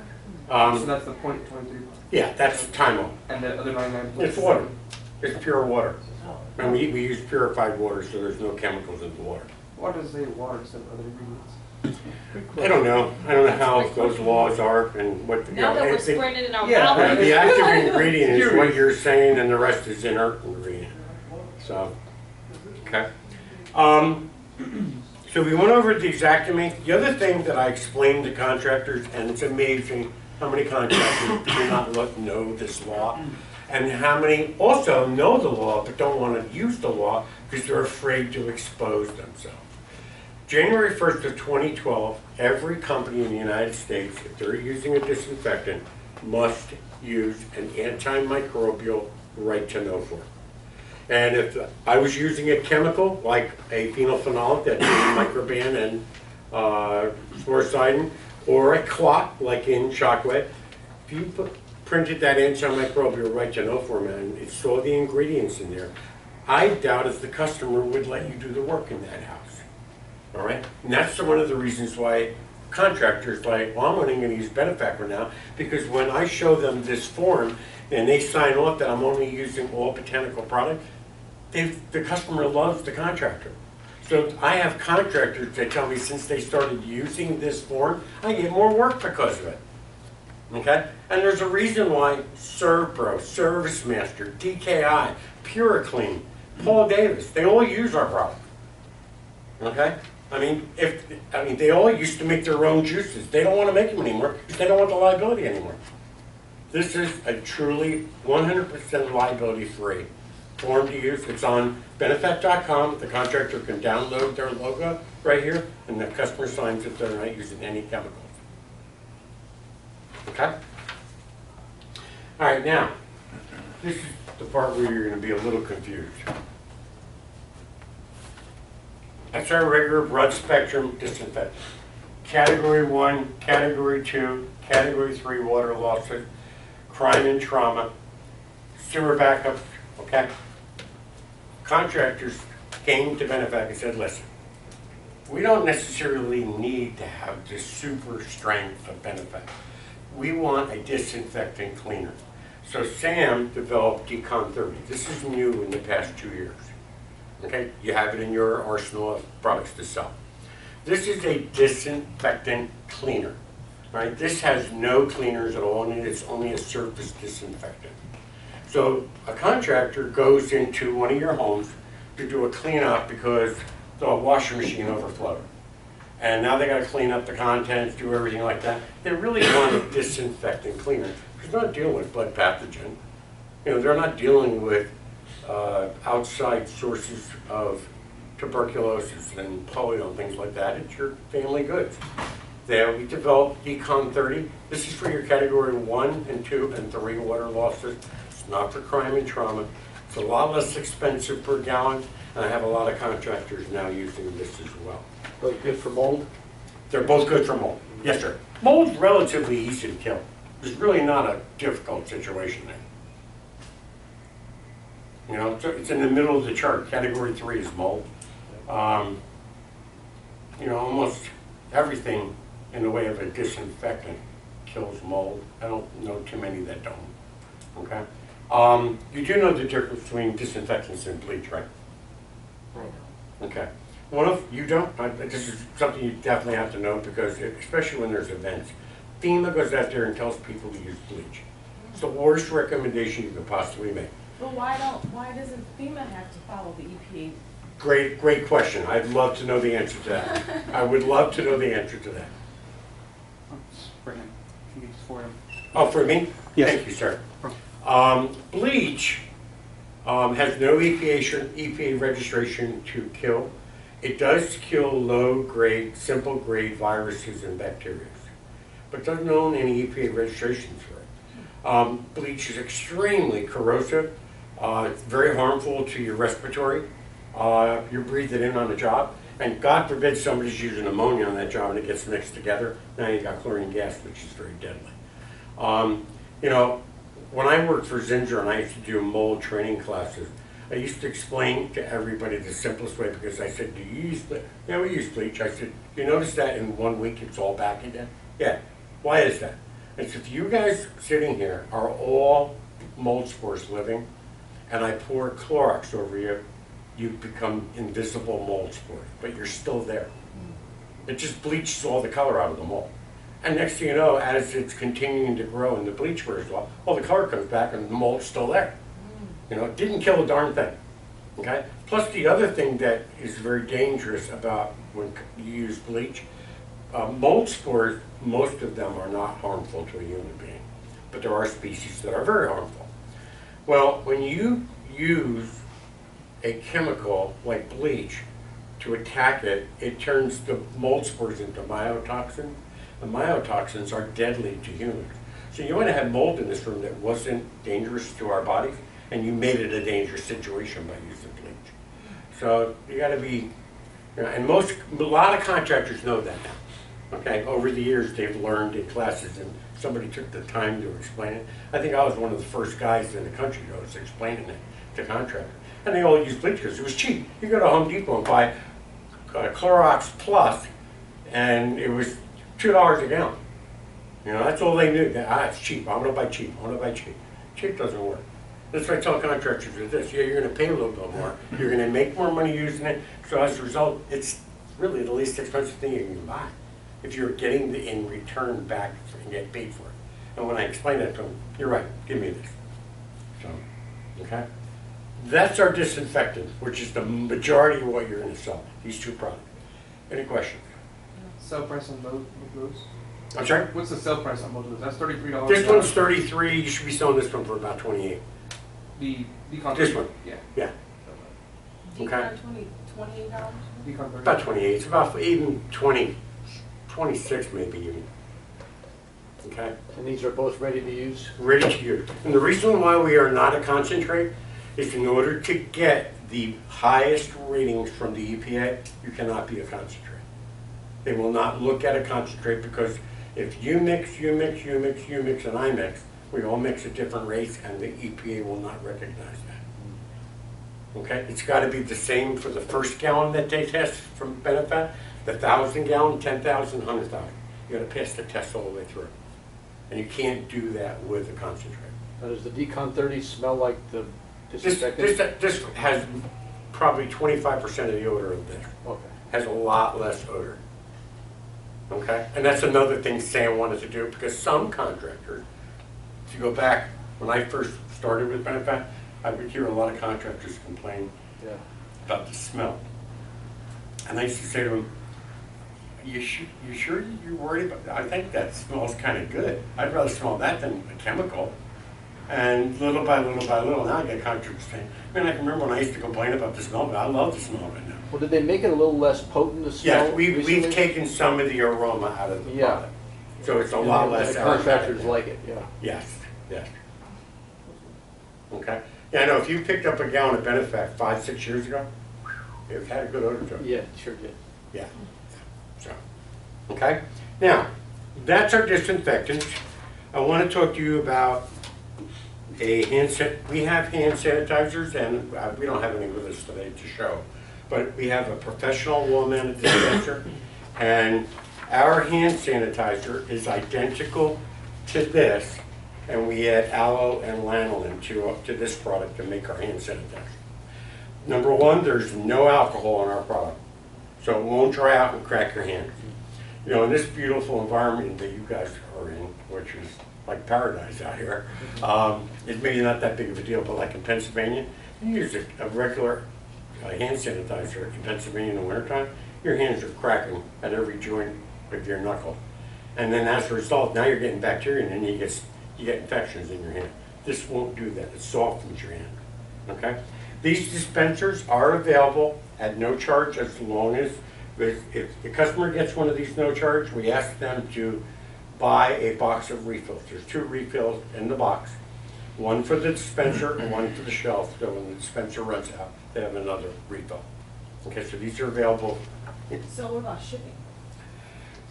So that's the 0.23,
Yeah, that's thyme oil.
and the other 99.7.
It's water. It's pure water. And we use purified water, so there's no chemicals in the water.
Why does it say water instead of other ingredients?
I don't know. I don't know how those laws are and what. you
Now
know,
that we're
anything-
spreading it in our
Yeah.
mouth.
The active ingredient is what you're saying, and the rest is inert ingredient. So, okay. So we went over the Xactimate. The other thing that I explained to contractors, and it's amazing how many contractors do not know this law, and how many also know the law but don't want to use the law because they're afraid to expose themselves. January 1st of 2012, every company in the United States, if they're using a disinfectant, must use an antimicrobial right to know form. And if I was using a chemical like a phenolphenolic that's in Microban and fluorocidin, or a clot like in Shockwave, if you printed that antimicrobial right to know form and it saw the ingredients in there, I doubt if the customer would let you do the work in that house. All right, and that's one of the reasons why contractors like, well, I'm only going to use Benefect for now, because when I show them this form and they sign off that I'm only using all botanical products, the customer loves the contractor. So I have contractors that tell me since they started using this form, I get more work because of it. Okay, and there's a reason why ServPro, ServiceMaster, DKI, PuraClean, Paul Davis, they all use our product. Okay. I mean, they all used to make their own juices. They don't want to make them anymore because they don't want the liability anymore. This is a truly 100% liability-free form to use. It's on Benefect.com. The contractor can download their logo right here, and the customer signs that they're not using any chemicals. Okay? All right, now, this is the part where you're going to be a little confused. That's our regular broad spectrum disinfectant. Category 1, Category 2, Category 3 water losses, crime and trauma, sewer backup, okay? Contractors came to Benefect and said, listen, we don't necessarily need to have this super strength of Benefect. We want a disinfectant cleaner. So Sam developed Decon 30. This is new in the past 2 years. Okay, you have it in your arsenal of products to sell. This is a disinfectant cleaner. Right? This has no cleaners at all in it. It's only a surface disinfectant. So a contractor goes into one of your homes to do a cleanup because the washing machine overflowed. And now they got to clean up the contents, do everything like that. They really want a disinfectant cleaner because they're not dealing with blood pathogen. You know, they're not dealing with outside sources of tuberculosis and polio and things like that. It's your family goods. There we developed Decon 30. This is for your category 1 and 2 and 3 water losses. It's not for crime and trauma. It's a lot less expensive per gallon, and I have a lot of contractors now using this as well.
Both good for mold?
They're both good for mold. Yes, sir. Mold's relatively easy to kill. There's really not a difficult situation there. You know, it's in the middle of the chart. Category 3 is mold. You know, almost everything in the way of a disinfectant kills mold. I don't know too many that don't. Okay. You do know the difference between disinfectants and bleach, right? Okay. You don't. This is something you definitely have to know because, especially when there's events, FEMA goes out there and tells people to use bleach. It's the worst recommendation you could possibly make.
But why doesn't FEMA have to follow the EPA?
Great question. I'd love to know the answer to that. I would love to know the answer to that.
For him. I think it's for him.
Oh, for me?
Yes.
Thank you, sir. Bleach has no EPA registration to kill. It does kill low-grade, simple-grade viruses and bacteria, but doesn't own any EPA registrations for it. Bleach is extremely corrosive. It's very harmful to your respiratory. You breathe it in on the job, and God forbid somebody's using ammonia on that job and it gets mixed together. Now you got chlorine gas, which is very deadly. You know, when I worked for Zinger and I used to do mold training classes, I used to explain to everybody the simplest way because I said, do you use bleach? Yeah, we use bleach. I said, you notice that in 1 week it's all back again? Yeah. Why is that? It's if you guys sitting here are all mold spores living and I pour Clorox over you, you become invisible mold spores, but you're still there. It just bleaches all the color out of the mold. And next thing you know, as it's continuing to grow and the bleach wears off, well, the color comes back and the mold's still there. You know, it didn't kill a darn thing. Okay? Plus the other thing that is very dangerous about when you use bleach, mold spores, most of them are not harmful to a human being, but there are species that are very harmful. Well, when you use a chemical like bleach to attack it, it turns the mold spores into mycotoxins. The mycotoxins are deadly to humans. So you want to have mold in this room that wasn't dangerous to our bodies, and you made it a dangerous situation by using bleach. So you got to be, you know, and a lot of contractors know that now. Okay, over the years they've learned in classes, and somebody took the time to explain it. I think I was one of the first guys in the country that was explaining it to contractors. And they all used bleach because it was cheap. You go to Home Depot and buy Clorox Plus, and it was $2 a gallon. You know, that's all they knew. It's cheap. I want to buy cheap. I want to buy cheap. Cheap doesn't work. That's why I tell contractors with this. Yeah, you're going to pay a little bit more. You're going to make more money using it. So as a result, it's really the least expensive thing you can buy if you're getting the in return back and get paid for it. And when I explain that to them, you're right. Give me this. So, okay. That's our disinfectant, which is the majority of what you're going to sell. These two products. Any questions?
Sell price on both of those?
I'm sorry?
What's the sell price on both of those? That's $33.
This one's 33. You should be selling this one for about 28.
The Decon.
This one?
Yeah.
Yeah. Okay.
$28?
Decon 30.
About 28. It's about even 20, 26 maybe even. Okay.
And these are both ready to use?
Ready to use. And the reason why we are not a concentrate is in order to get the highest ratings from the EPA, you cannot be a concentrate. They will not look at a concentrate because if you mix, you mix, you mix, you mix, and I mix, we all mix at different rates, and the EPA will not recognize that. Okay, it's got to be the same for the first gallon that they test from Benefect, the 1,000 gallon, 10,000, 100,000. You got to pass the test all the way through, and you can't do that with a concentrate.
Now, does the Decon 30 smell like the disinfectant?
This has probably 25% of the odor of this.
Okay.
Has a lot less odor. Okay, and that's another thing Sam wanted to do, because some contractors, if you go back when I first started with Benefect, I would hear a lot of contractors complain
Yeah.
about the smell. And I used to say to them, you sure you're worried about that? I think that smells kind of good. I'd rather smell that than a chemical. And little by little, now I get contractors saying, man, I can remember when I used to complain about the smell, but I love the smell of it now.
Well, did they make it a little less potent to smell?
Yes, we've
recently?
taken some of the aroma out of the
Yeah.
product. So it's a
And
lot
the
less
contractors
aromatic.
like it, yeah.
Yes, yes. Okay. Yeah, I know, if you picked up a gallon of Benefect 5, 6 years ago, it had a good odor to it.
Yeah, sure did.
Yeah. So, okay. Now, that's our disinfectants. I want to talk to you about we have hand sanitizers, and we don't have any with us today to show, but we have a professional wall-mounted dispenser, and our hand sanitizer is identical to this, and we add aloe and lanolin to this product to make our hand sanitizer. Number one, there's no alcohol in our product, so it won't dry out and crack your hands. You know, in this beautiful environment that you guys are in, which is like paradise out here, it's maybe not that big of a deal, but like in Pennsylvania, you use a regular hand sanitizer in Pennsylvania in the wintertime, your hands are cracking at every joint of your knuckle. And then as a result, now you're getting bacteria and then you get infections in your hand. This won't do that, it softens your hand, okay? These dispensers are available at no charge, as long as, if the customer gets one of these no charge, we ask them to buy a box of refills. There's 2 refills in the box, one for the dispenser and one for the shelf, so when the dispenser runs out, they have another refill. Okay, so these are available.
So what about shipping?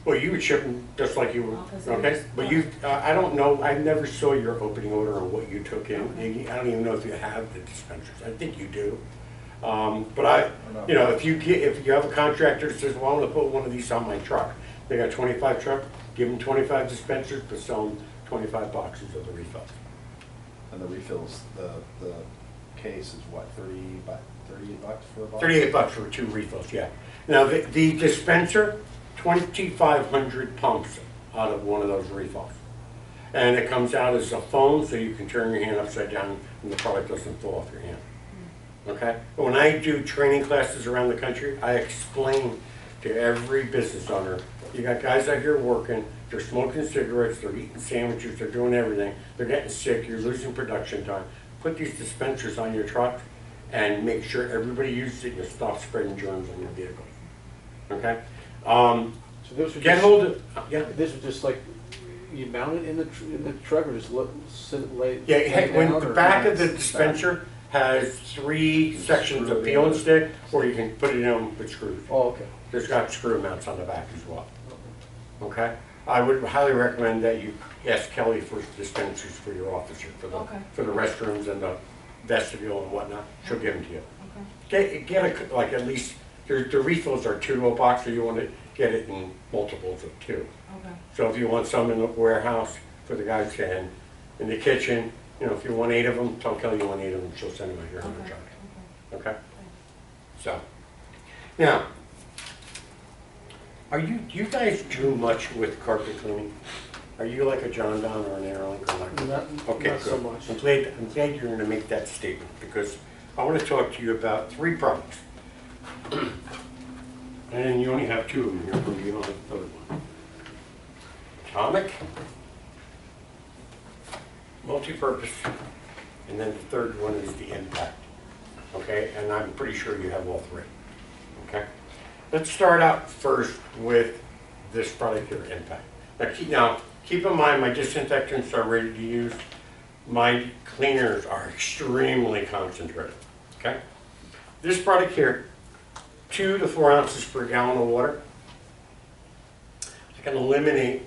Well, you would ship them just like you would,
Okay, so
okay?
just-
But you, I don't know, I never saw your opening order on what you took in. I don't even know if you have the dispensers. I think you do. But you know, if you have a contractor that says, well, I'm gonna put one of these on my truck. They got 25 truck, give them 25 dispensers, but sell them 25 boxes of the refills.
And the refills, the case is what, 38 bucks for a bottle?
38 bucks for 2 refills, yeah. Now, the dispenser, 2,500 pumps out of one of those refills. And it comes out as a foam, so you can turn your hand upside down and the product doesn't fall off your hand. Okay? But when I do training classes around the country, I explain to every business owner, you got guys out here working, they're smoking cigarettes, they're eating sandwiches, they're doing everything, they're getting sick, you're losing production time. Put these dispensers on your truck and make sure everybody uses it, and you'll stop spreading germs on your vehicles. Okay?
So this would
Get
just,
hold of, yeah.
this would just like, you mount it in the truck or just lay
Yeah,
it
hey, when
down,
the
or-
back of the dispenser has 3 sections of peel and stick, or you can put it in with screws.
Oh, okay.
There's got screw mounts on the back as well. Okay? I would highly recommend that you ask Kelly for dispensers for your officer,
Okay.
for the restrooms and the vestibule and whatnot. She'll give them to you.
Okay.
Get like at least, the refills are 2 to a box, so you want to get it in multiples of 2.
Okay.
So if you want some in the warehouse for the guys to, in the kitchen, you know, if you want 8 of them, tell Kelly you want 8 of them, she'll send them out here on the
Okay.
truck. Okay? So, now, do you guys do much with carpet cleaning? Are you like a John Don or an Airlink or like?
Not,
Okay,
not so
good.
much.
I'm glad you're going to make that statement, because I want to talk to you about 3 products. And you only have 2 of them here, but you don't have the third one. Atomic, multi-purpose, and then the third one is the Impact. Okay, and I'm pretty sure you have all 3. Okay, let's start out first with this product here, Impact. Now keep in mind, my disinfectants are ready to use. My cleaners are extremely concentrated. Okay, this product here, 2 to 4 ounces per gallon of water. I can eliminate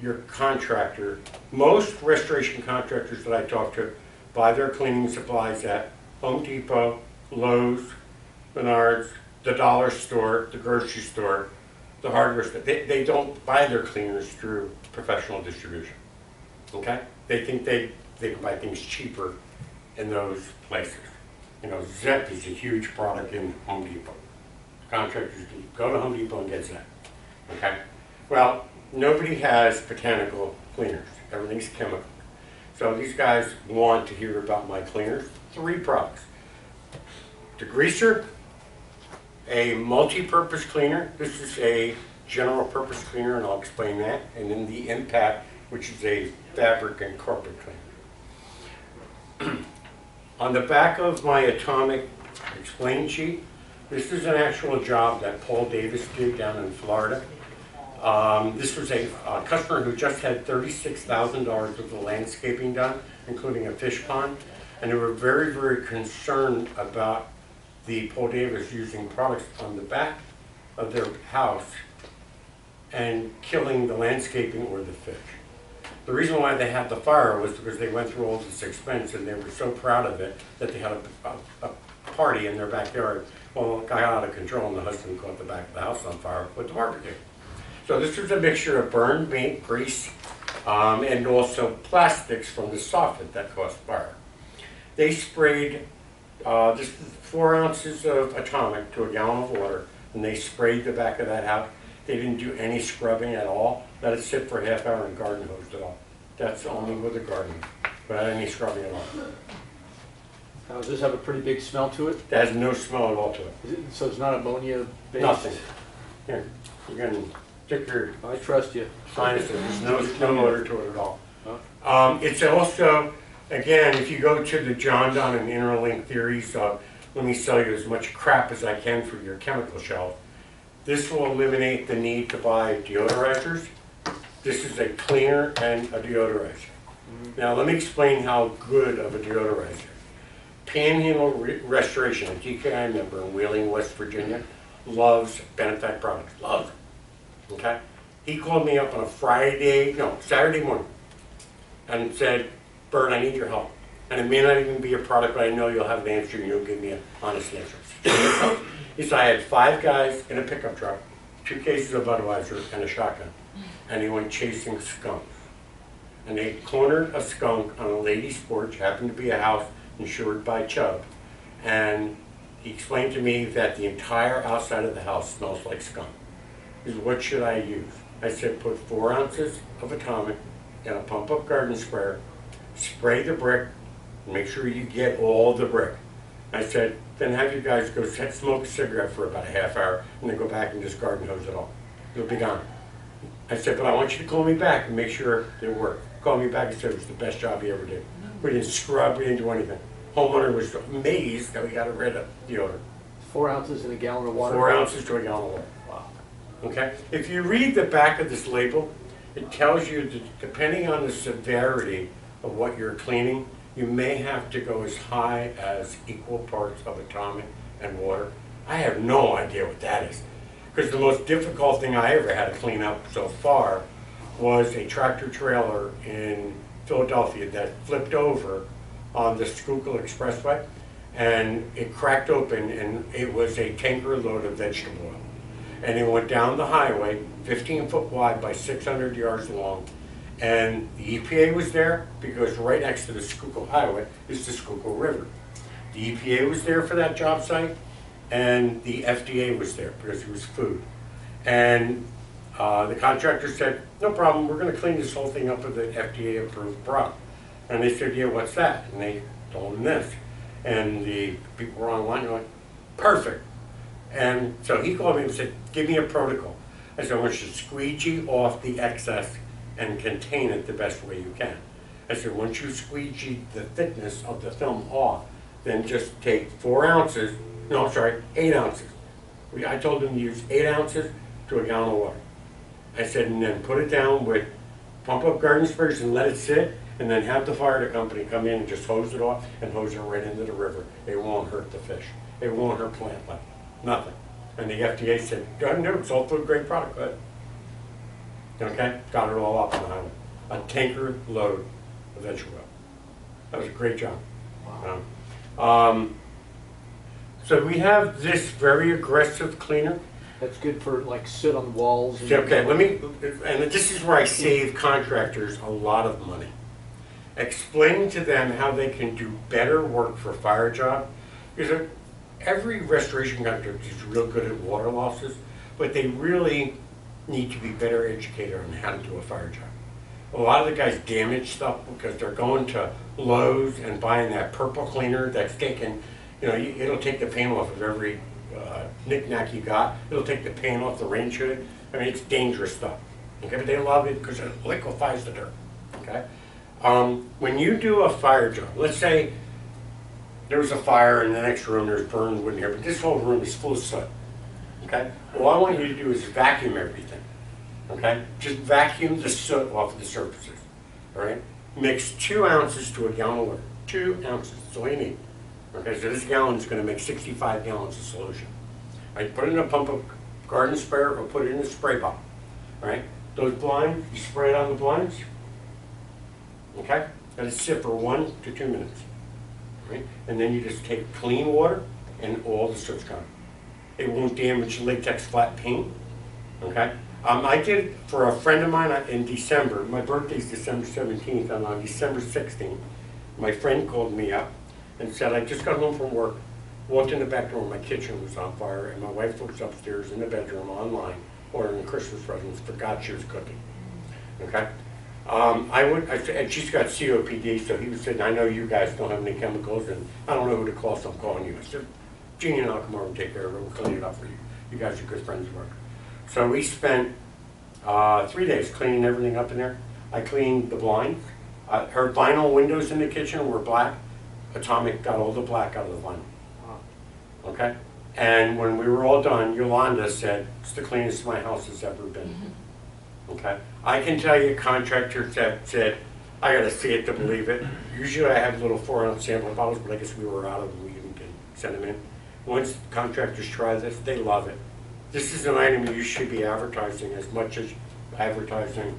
your contractor. Most restoration contractors that I talk to buy their cleaning supplies at Home Depot, Lowe's, Menards, the dollar store, the grocery store, the hardware store. They don't buy their cleaners through professional distribution. Okay? They think they can buy things cheaper in those places. You know, Zep is a huge product in Home Depot. Contractors can go to Home Depot and get Zep. Okay? Well, nobody has botanical cleaners. Everything's chemical. So these guys want to hear about my cleaners. 3 products. The greaser, a multi-purpose cleaner. This is a general purpose cleaner, and I'll explain that. And then the Impact, which is a fabric and carpet cleaner. On the back of my Atomic explain sheet, this is an actual job that Paul Davis did down in Florida. This was a customer who just had $36,000 worth of landscaping done, including a fish pond, and they were very, very concerned about the Paul Davis using products on the back of their house and killing the landscaping or the fish. The reason why they had the fire was because they went through all this expense and they were so proud of it that they had a party in their backyard. Well, it got out of control and the husband caught the back of the house on fire with the barbecue. So this was a mixture of burned paint, grease, and also plastics from the soffit that caused fire. They sprayed just 4 ounces of Atomic to a gallon of water, and they sprayed the back of that house. They didn't do any scrubbing at all. Let it sit for a half hour and garden hosed it off. That's only with the garden, without any scrubbing at all.
Now, does this have a pretty big smell to it?
It has no smell at all to it.
So it's not ammonia based?
Nothing. Here, you can stick your
I trust you.
sinuses. There's no odor to it at all.
Huh?
It's also, again, if you go to the John Donne and Interlink theories of, let me sell you as much crap as I can for your chemical shelf, this will eliminate the need to buy deodorizers. This is a cleaner and a deodorizer. Now let me explain how good of a deodorizer. Panhandle Restoration, a DKI member in Wheeling, West Virginia, loves Benefect products, loves them. Okay? He called me up on a Saturday morning and said, Bert, I need your help. And it may not even be a product, but I know you'll have an answer and you'll give me an honest answer. He said, I had 5 guys in a pickup truck, 2 cases of Budweiser and a shotgun. And he went chasing skunks. And they cornered a skunk on a lady's porch, happened to be a house insured by Chubb. And he explained to me that the entire outside of the house smells like skunk. He said, what should I use? I said, put 4 ounces of Atomic in a pump-up garden sprayer, spray the brick, make sure you get all the brick. I said, then have you guys go smoke a cigarette for about a half hour and then go back and just garden hose it all. It'll be gone. I said, but I want you to call me back and make sure it worked. Called me back and said it was the best job he ever did. We didn't scrub, we didn't do anything. Homeowner was amazed that we got rid of the odor.
4 ounces in a gallon of water?
4 ounces to a gallon of water.
Wow.
Okay? If you read the back of this label, it tells you that depending on the severity of what you're cleaning, you may have to go as high as equal parts of Atomic and water. I have no idea what that is. Because the most difficult thing I ever had to clean up so far was a tractor trailer in Philadelphia that flipped over on the Schuylkill Expressway, and it cracked open, and it was a tanker load of vegetable oil. And it went down the highway, 15 foot wide by 600 yards long, and the EPA was there because right next to the Schuylkill Highway is the Schuylkill River. The EPA was there for that job site, and the FDA was there because it was food. And the contractor said, no problem, we're going to clean this whole thing up with an FDA-approved product. And they said, yeah, what's that? And they told him this. And the people were online going, perfect. And so he called me and said, give me a protocol. I said, I want you to squeegee off the excess and contain it the best way you can. I said, once you squeegee the thickness of the film off, then just take 8 ounces. I told him to use 8 ounces to a gallon of water. I said, and then put it down with pump-up garden sprayers and let it sit, and then have the fire company come in and just hose it off and hose it right into the river. It won't hurt the fish. It won't hurt plant life. Nothing. And the FDA said, go ahead and do it. It's all food grade product. Go ahead. Okay? Got it all up on the highway. A tanker load of vegetable oil. That was a great job.
Wow.
So we have this very aggressive cleaner.
That's good for like sit on walls. And
Okay, let me, and this is where I save contractors a lot of money. Explaining to them how they can do better work for a fire job. Because every restoration contractor is real good at water losses, but they really need to be better educated on how to do a fire job. A lot of the guys damage stuff because they're going to Lowe's and buying that purple cleaner that's taken, you know, it'll take the paint off of every knick-knack you got. It'll take the paint off the range hood. I mean, it's dangerous stuff. Okay, but they love it because it liquefies the dirt. Okay, when you do a fire job, let's say there was a fire in the next room, there's burned wood in here, but this whole room is full of soot. Okay, all I want you to do is vacuum everything. Okay, just vacuum the soot off of the surfaces. All right, mix 2 ounces to a gallon of water. 2 ounces, that's all you need. Okay, so this gallon is going to make 65 gallons of solution. All right, put it in a pump of garden sprayer or put it in a spray bottle. All right, those blinds, you spray it on the blinds. Okay, let it sit for 1 to 2 minutes. All right, and then you just take clean water and all the soot's gone. It won't damage latex flat paint. Okay, I did it for a friend of mine in December. My birthday's December 17th, and on December 16th, my friend called me up and said, I just got home from work, walked in the back door, my kitchen was on fire, and my wife was upstairs in the bedroom online ordering Christmas presents, forgot she was cooking. Okay? And she's got COPD, so he was saying, I know you guys don't have any chemicals, and I don't know who to call, so I'm calling you. I said, Jeannie and I'll come over and take care of it, we'll clean it up for you. You guys are good friends of ours. So we spent 3 days cleaning everything up in there. I cleaned the blinds. Her vinyl windows in the kitchen were black. Atomic got all the black out of the vinyl. Okay? And when we were all done, Yolanda said, it's the cleanest my house has ever been. Okay? I can tell you contractors that said, I gotta see it to believe it. Usually I have little 4-ounce sample bottles, but I guess we were out of them, we even can send them in. Once contractors try this, they love it. This is an item you should be advertising as much as advertising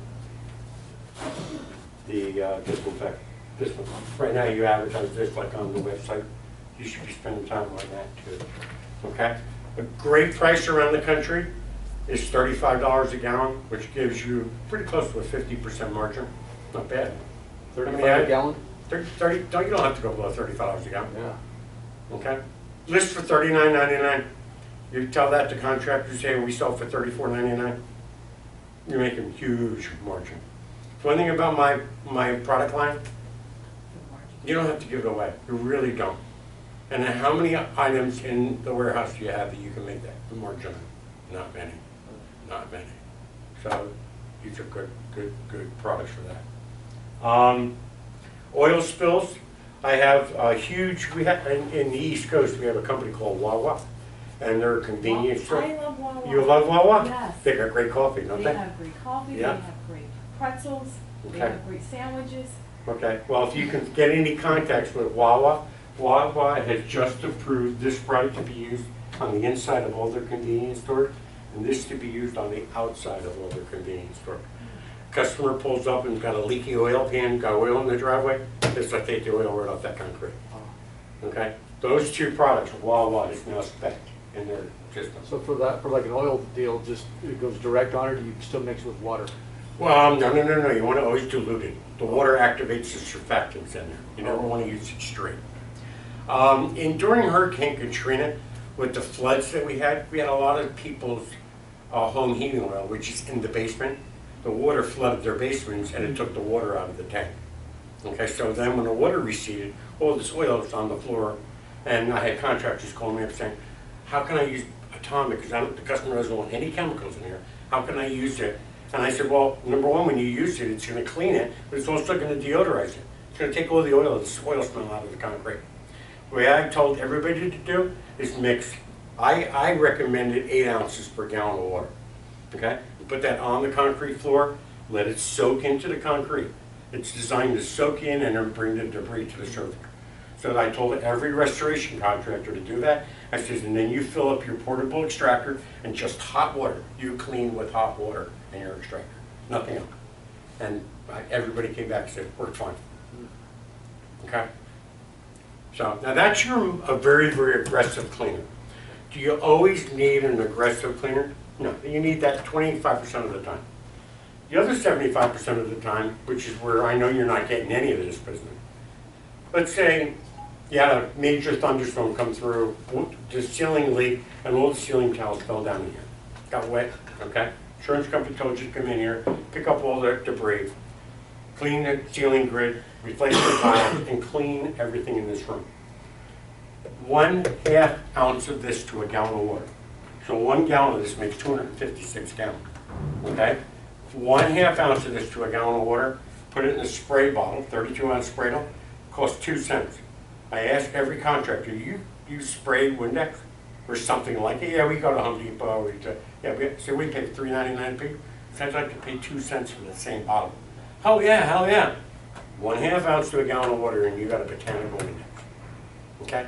the disinfect. This one. Right now you advertise this like on the website. You should be spending time on that too. Okay? A great price around the country is $35 a gallon, which gives you pretty close to a 50% margin. Not bad.
35 a gallon?
30, you don't have to go below $35 a gallon.
Yeah.
Okay? List for $39.99. You tell that to contractors, say we sell for $34.99. You're making huge margin. One thing about my product line, you don't have to give it away. You really don't. And then how many items in the warehouse do you have that you can make that margin on? Not many. Not many. So these are good products for that. Oil spills. I have a huge, in the East Coast, we have a company called Wawa, and they're a convenience store.
I love Wawa.
You love Wawa?
Yes.
They got great coffee, don't they?
They have great coffee,
Yeah.
they have great pretzels, they
Okay.
have great sandwiches.
Okay, well, if you can get any contacts with Wawa, Wawa has just approved this product to be used on the inside of all their convenience stores, and this to be used on the outside of all their convenience stores. Customer pulls up and got a leaky oil pan, got oil in the driveway, it's like take the oil right off that concrete. Okay, those two products, Wawa is now spec in their system.
So for that, for like an oil deal, just it goes direct on it, or do you still mix it with water?
Well, no, you want to always dilute it. The water activates the surfactants in there. You never want to use it straight. During Hurricane Katrina, with the floods that we had a lot of people's home heating oil, which is in the basement. The water flooded their basements and it took the water out of the tank. Okay, so then when the water receded, all this oil was on the floor, and I had contractors calling me up saying, how can I use Atomic, because the customer doesn't want any chemicals in here, how can I use it? And I said, well, number one, when you use it, it's going to clean it, but it's also going to deodorize it. It's going to take all the oil, this oil smell out of the concrete. The way I told everybody to do is mix, I recommended 8 ounces per gallon of water. Okay? Put that on the concrete floor, let it soak into the concrete. It's designed to soak in and then bring the debris to the surface. So I told every restoration contractor to do that. I said, and then you fill up your portable extractor and just hot water. You clean with hot water in your extractor, nothing else. And everybody came back and said, worked fine. Okay? So now that's a very, very aggressive cleaner. Do you always need an aggressive cleaner? No, you need that 25% of the time. The other 75% of the time, which is where I know you're not getting any of this business. Let's say you had a major thunderstorm come through, the ceiling leak, and all the ceiling tiles fell down in here. Got wet, okay? Insurance company told you to come in here, pick up all the debris, clean the ceiling grid, replace the tiles, and clean everything in this room. 1/2 ounce of this to a gallon of water. So 1 gallon of this makes 256 gallons, okay? 1/2 ounce of this to a gallon of water, put it in a spray bottle, 32-ounce spray bottle, costs 2 cents. I ask every contractor, you spray Windex or something like it? Yeah, we go to Home Depot. So we pay $3.99 a piece. So I'd like to pay 2 cents for the same bottle. Oh yeah, hell yeah. 1/2 ounce to a gallon of water and you got a botanical Windex. Okay?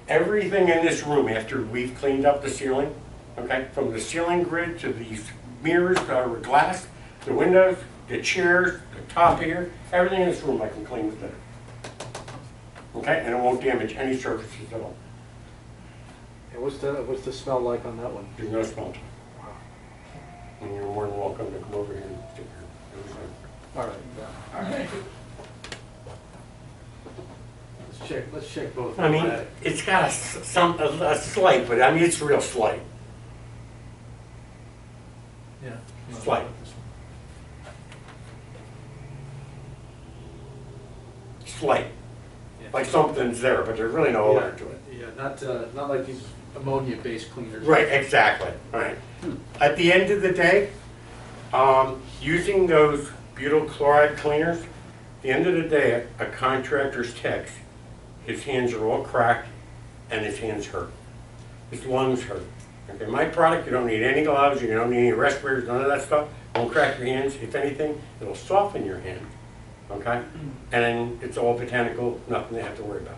Everything in this room after we've cleaned up the ceiling, okay, from the ceiling grid to these mirrors, glass, the windows, the chairs, the top here, everything in this room I can clean with it. Okay, and it won't damage any surfaces at all.
And what's the smell like on that one?
There's no smell to it.
Wow.
And you're more than welcome to come over here and stick your.
All right. All right. Let's check both.
I mean, it's got a slight, but I mean, it's real slight.
Yeah.
Slight. Slight.
Yeah.
Like something's there, but there's really no odor to it.
Yeah, not like these ammonia-based cleaners.
Right, exactly, right. At the end of the day, using those butyl chloride cleaners, at the end of the day, a contractor's techs, his hands are all cracked and his hands hurt. His lungs hurt. Okay, my product, you don't need any gloves, you don't need any respirators, none of that stuff. Won't crack your hands. If anything, it'll soften your hands. Okay? And it's all botanical, nothing to have to worry about.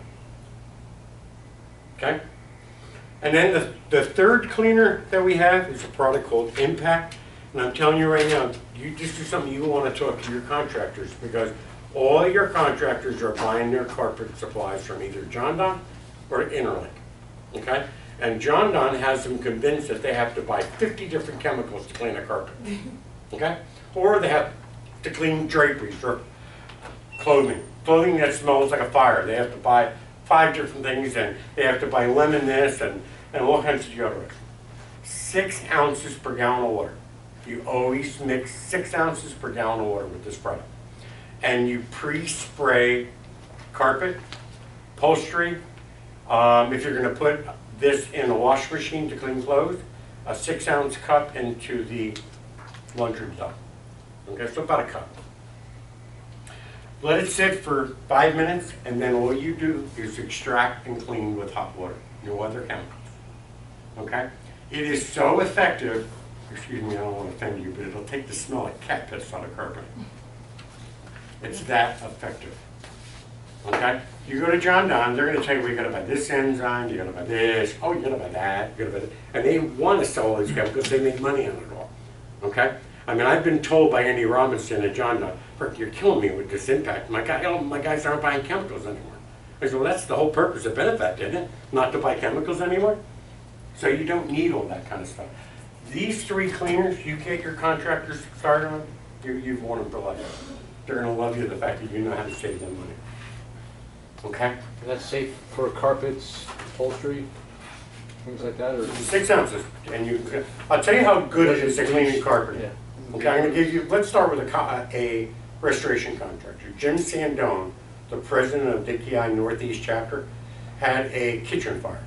Okay? And then the third cleaner that we have is a product called Impact. And I'm telling you right now, this is something you want to talk to your contractors, because all your contractors are buying their carpet supplies from either John Don or Interlink. Okay? And John Don has them convinced that they have to buy 50 different chemicals to clean a carpet. Okay? Or they have to clean draperies or clothing that smells like a fire. They have to buy 5 different things, and they have to buy lemon this and all kinds of deodorants. 6 ounces per gallon of water. You always mix 6 ounces per gallon of water with this product. And you pre-spray carpet, upholstery. If you're going to put this in a wash machine to clean clothes, a 6-ounce cup into the laundry tub. Okay, so about a cup. Let it sit for 5 minutes, and then all you do is extract and clean with hot water. No other chemicals. Okay? It is so effective, excuse me, I don't want to offend you, but it'll take the smell like cat piss on a carpet. It's that effective. Okay? You go to John Don, they're going to tell you, well, you got to buy this enzyme, you got to buy this, oh, you got to buy that, you got to buy that. And they want to sell all these chemicals, they make money on it all. Okay? I mean, I've been told by Andy Robinson at John Don, Bert, you're killing me with this Impact. My guys aren't buying chemicals anymore. I said, well, that's the whole purpose of Benefect, isn't it? Not to buy chemicals anymore? So you don't need all that kind of stuff. These 3 cleaners, you get your contractors started on, you've won them for life. They're going to love you the fact that you know how to save them money. Okay?
And that's safe for carpets, upholstery, things like that? Or
6 ounces. And I'll tell you how good it is to clean carpet.
Yeah.
Okay, I'm going to give you, let's start with a restoration contractor. Jim Sandone, the president of DKI Northeast chapter, had a kitchen fire.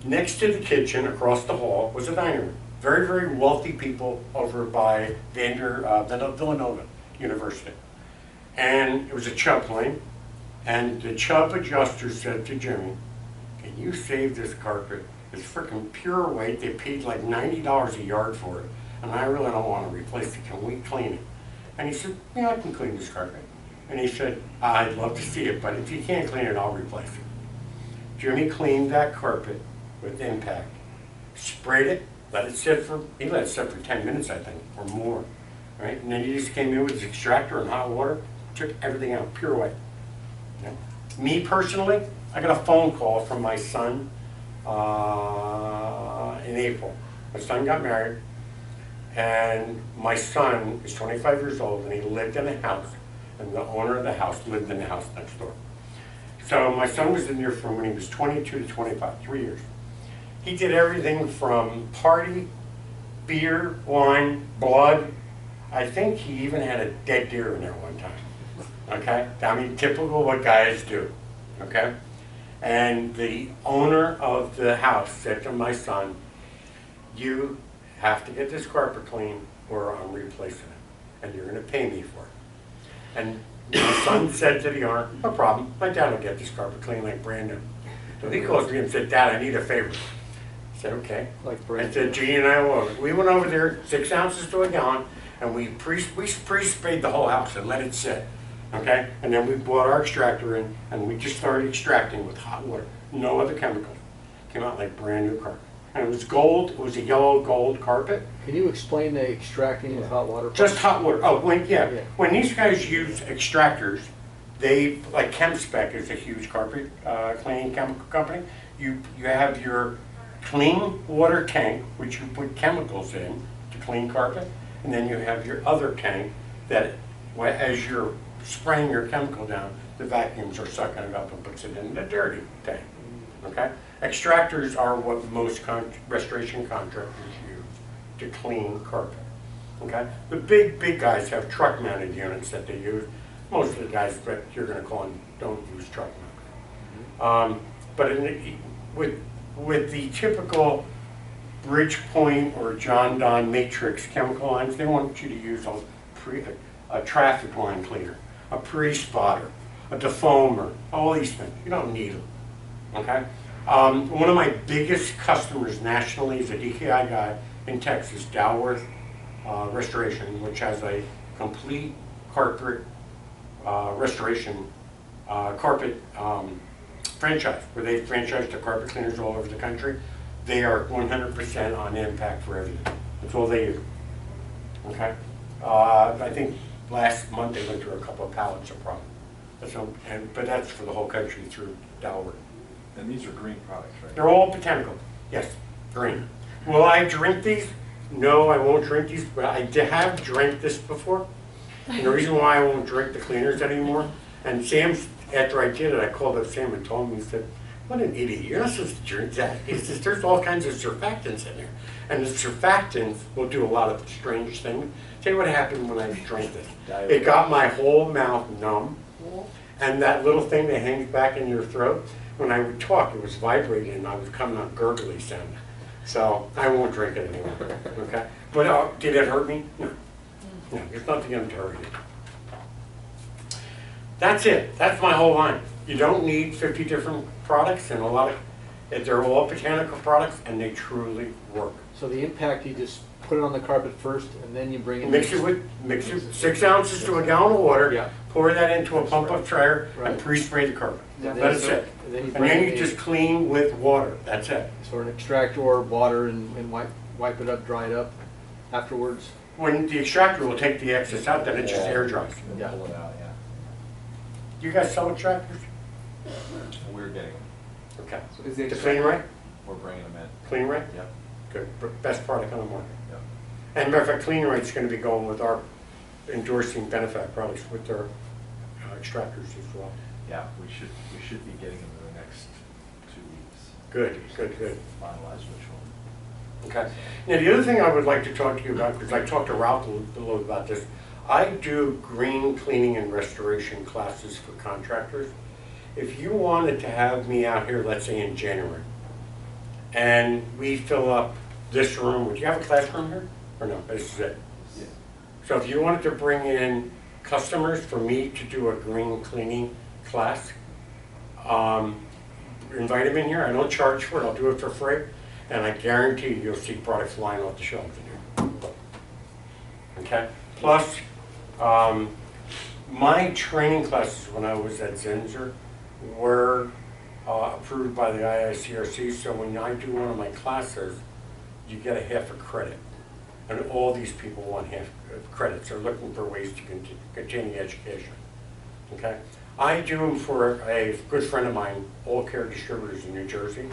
Next to the kitchen, across the hall, was a dining room. Very, very wealthy people over by Villanova University. And it was a Chubb plane. And the Chubb adjuster said to Jimmy, can you save this carpet? It's freaking pure white. They paid like $90 a yard for it. And I really don't want to replace it. Can we clean it? And he said, yeah, I can clean this carpet. And he said, I'd love to see it, but if you can't clean it, I'll replace it. Jimmy cleaned that carpet with Impact. Sprayed it, let it sit for 10 minutes, I think, or more. Right? And then he just came in with his extractor and hot water, took everything out, pure white. Yeah. Me personally, I got a phone call from my son in April. My son got married, and my son is 25 years old, and he lived in a house, and the owner of the house lived in the house next door. So my son was in there from when he was 22 to 25, 3 years. He did everything from party, beer, wine, blood. I think he even had a dead deer in there one time. Okay? I mean, typical what guys do. Okay? And the owner of the house said to my son, you have to get this carpet clean or I'm replacing it. And you're going to pay me for it. And my son said to the owner, no problem. My dad will get this carpet clean like brand new. So he calls me and said, Dad, I need a favor. I said, okay.
Like brand
I said, G and I will. We went over there, 6 ounces to a gallon, and we pre-sprayed the whole house and let it sit. Okay? And then we brought our extractor in, and we just started extracting with hot water. No other chemicals. Came out like brand new carpet. And it was gold. It was a yellow gold carpet.
Can you explain the extracting with hot water?
Just hot water. Oh,
Yeah.
when these guys use extractors, they, like ChemSpec is a huge carpet cleaning chemical company. You have your clean water tank, which you put chemicals in to clean carpet, and then you have your other tank that, as you're spraying your chemical down, the vacuums are sucking it up and puts it in the dirty tank. Okay? Extractors are what most restoration contractors use to clean carpet. Okay? The big guys have truck-mounted units that they use. Most of the guys that you're going to call them don't use truck-mounted. But with the typical Bridgepoint or John Donne Matrix chemical lines, they want you to use a traffic line cleaner, a pre-spotter, a defoamer, all these things. You don't need them. Okay? One of my biggest customers nationally is a DKI guy in Texas, Dalworth Restoration, which has a complete carpet restoration carpet franchise, where they franchise to carpet cleaners all over the country. They are 100% on impact for everything. That's all they do. Okay? I think last month they went through a couple of pallets of product. But that's for the whole country through Dalworth.
And these are green products, right?
They're all botanical. Yes, green. Will I drink these? No, I won't drink these, but I have drank this before. And the reason why I won't drink the cleaners anymore, and Sam's, after I did it, I called up Sam and told him, he said, what an idiot, you're not supposed to drink that. He says, there's all kinds of surfactants in there. And the surfactants will do a lot of strange things. Tell you what happened when I drank this. It got my whole mouth numb, and that little thing that hangs back in your throat, when I would talk, it was vibrating and I was coming out gurgly sound. So I won't drink it anymore. Okay? But did it hurt me? No. No, there's nothing in it to hurt you. That's it. That's my whole line. You don't need 50 different products, and they're all botanical products, and they truly work.
So the impact, you just put it on the carpet first, and then you bring it.
Mix it 6 ounces to a gallon of water.
Yeah.
Pour that into a pump-up dryer,
Right.
and pre-spray the carpet.
And
That's
then-
it.
and then you
And
bring
then
it
you
in.
just clean with water. That's it.
So an extractor or water and wipe it up, dry it up afterwards.
When the extractor will take the excess out, then it just air dries.
And
Yeah.
pull it out, yeah.
Do you guys sell extractors?
We're getting them.
Okay.
So is the
To clean right?
We're bringing them in.
Clean right?
Yep,
Good. Best product on the market.
yep.
And matter of fact, Clean Right's going to be going with our endorsing Benefect products with their extractors as well.
Yeah, we should be getting them in the next 2 weeks.
Good.
Finalize which one.
Okay. Now, the other thing I would like to talk to you about, because I talked to Ralph a little about this, I do green cleaning and restoration classes for contractors. If you wanted to have me out here, let's say in January, and we fill up this room, would you have a classroom here? Or no, this is it?
Yeah.
So if you wanted to bring in customers for me to do a green cleaning class, invite them in here. I don't charge for it, I'll do it for free. And I guarantee you'll see products flying off the shelves in here. Okay? Plus, my training classes when I was at Zinser were approved by the IICRC, so when I do one of my classes, you get a half a credit. And all these people want half credits. They're looking for ways to continue education. Okay? I do them for a good friend of mine, All Care Distributors in New Jersey.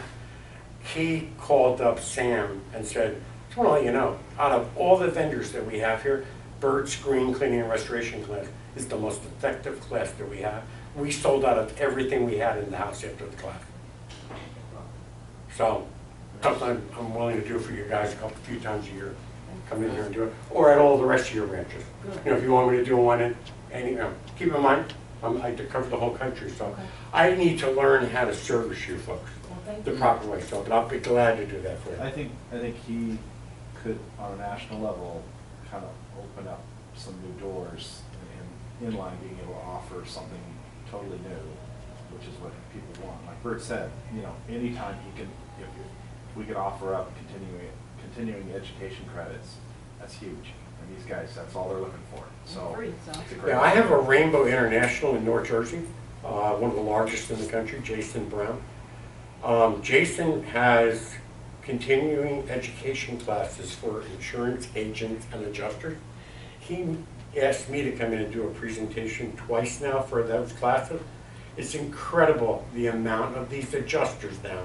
He called up Sam and said, just want to let you know, out of all the vendors that we have here, Bert's Green Cleaning and Restoration class is the most effective class that we have. We sold out of everything we had in the house after the class. So, something I'm willing to do for you guys a few times a year. Come in here and do it, or at all the rest of your branches. You know, if you want me to do one in any, keep in mind, I cover the whole country, so
Okay.
I need to learn how to service you folks
Well, thank
the
you.
proper way, so, but I'll be glad to do that for you.
I think he could, on a national level, kind of open up some new doors and inline being able to offer something totally new, which is what people want. Like Bert said, you know, anytime he can, if we could offer up continuing education credits, that's huge. And these guys, that's all they're looking for. So
Free, so.
it's a great.
Yeah, I have a Rainbow International in North Jersey, one of the largest in the country, Jason Brown. Jason has continuing education classes for insurance agents and adjusters. He asked me to come in and do a presentation twice now for those classes. It's incredible the amount of these adjusters now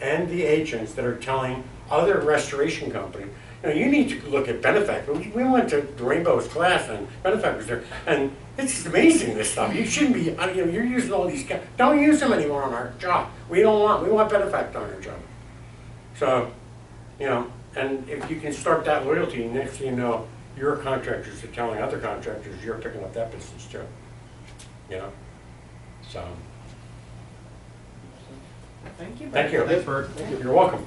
and the agents that are telling other restoration companies, you know, you need to look at Benefect. We went to Rainbow's class and Benefect was there, and it's just amazing, this stuff. You shouldn't be, you know, you're using all these guys. Don't use them anymore on our job. We want Benefect on our job. So, you know, and if you can start that loyalty, next thing you know, your contractors are telling other contractors you're picking up that business too. You know? So,
Thank you.
thank you.
Thanks, Bert.
You're welcome.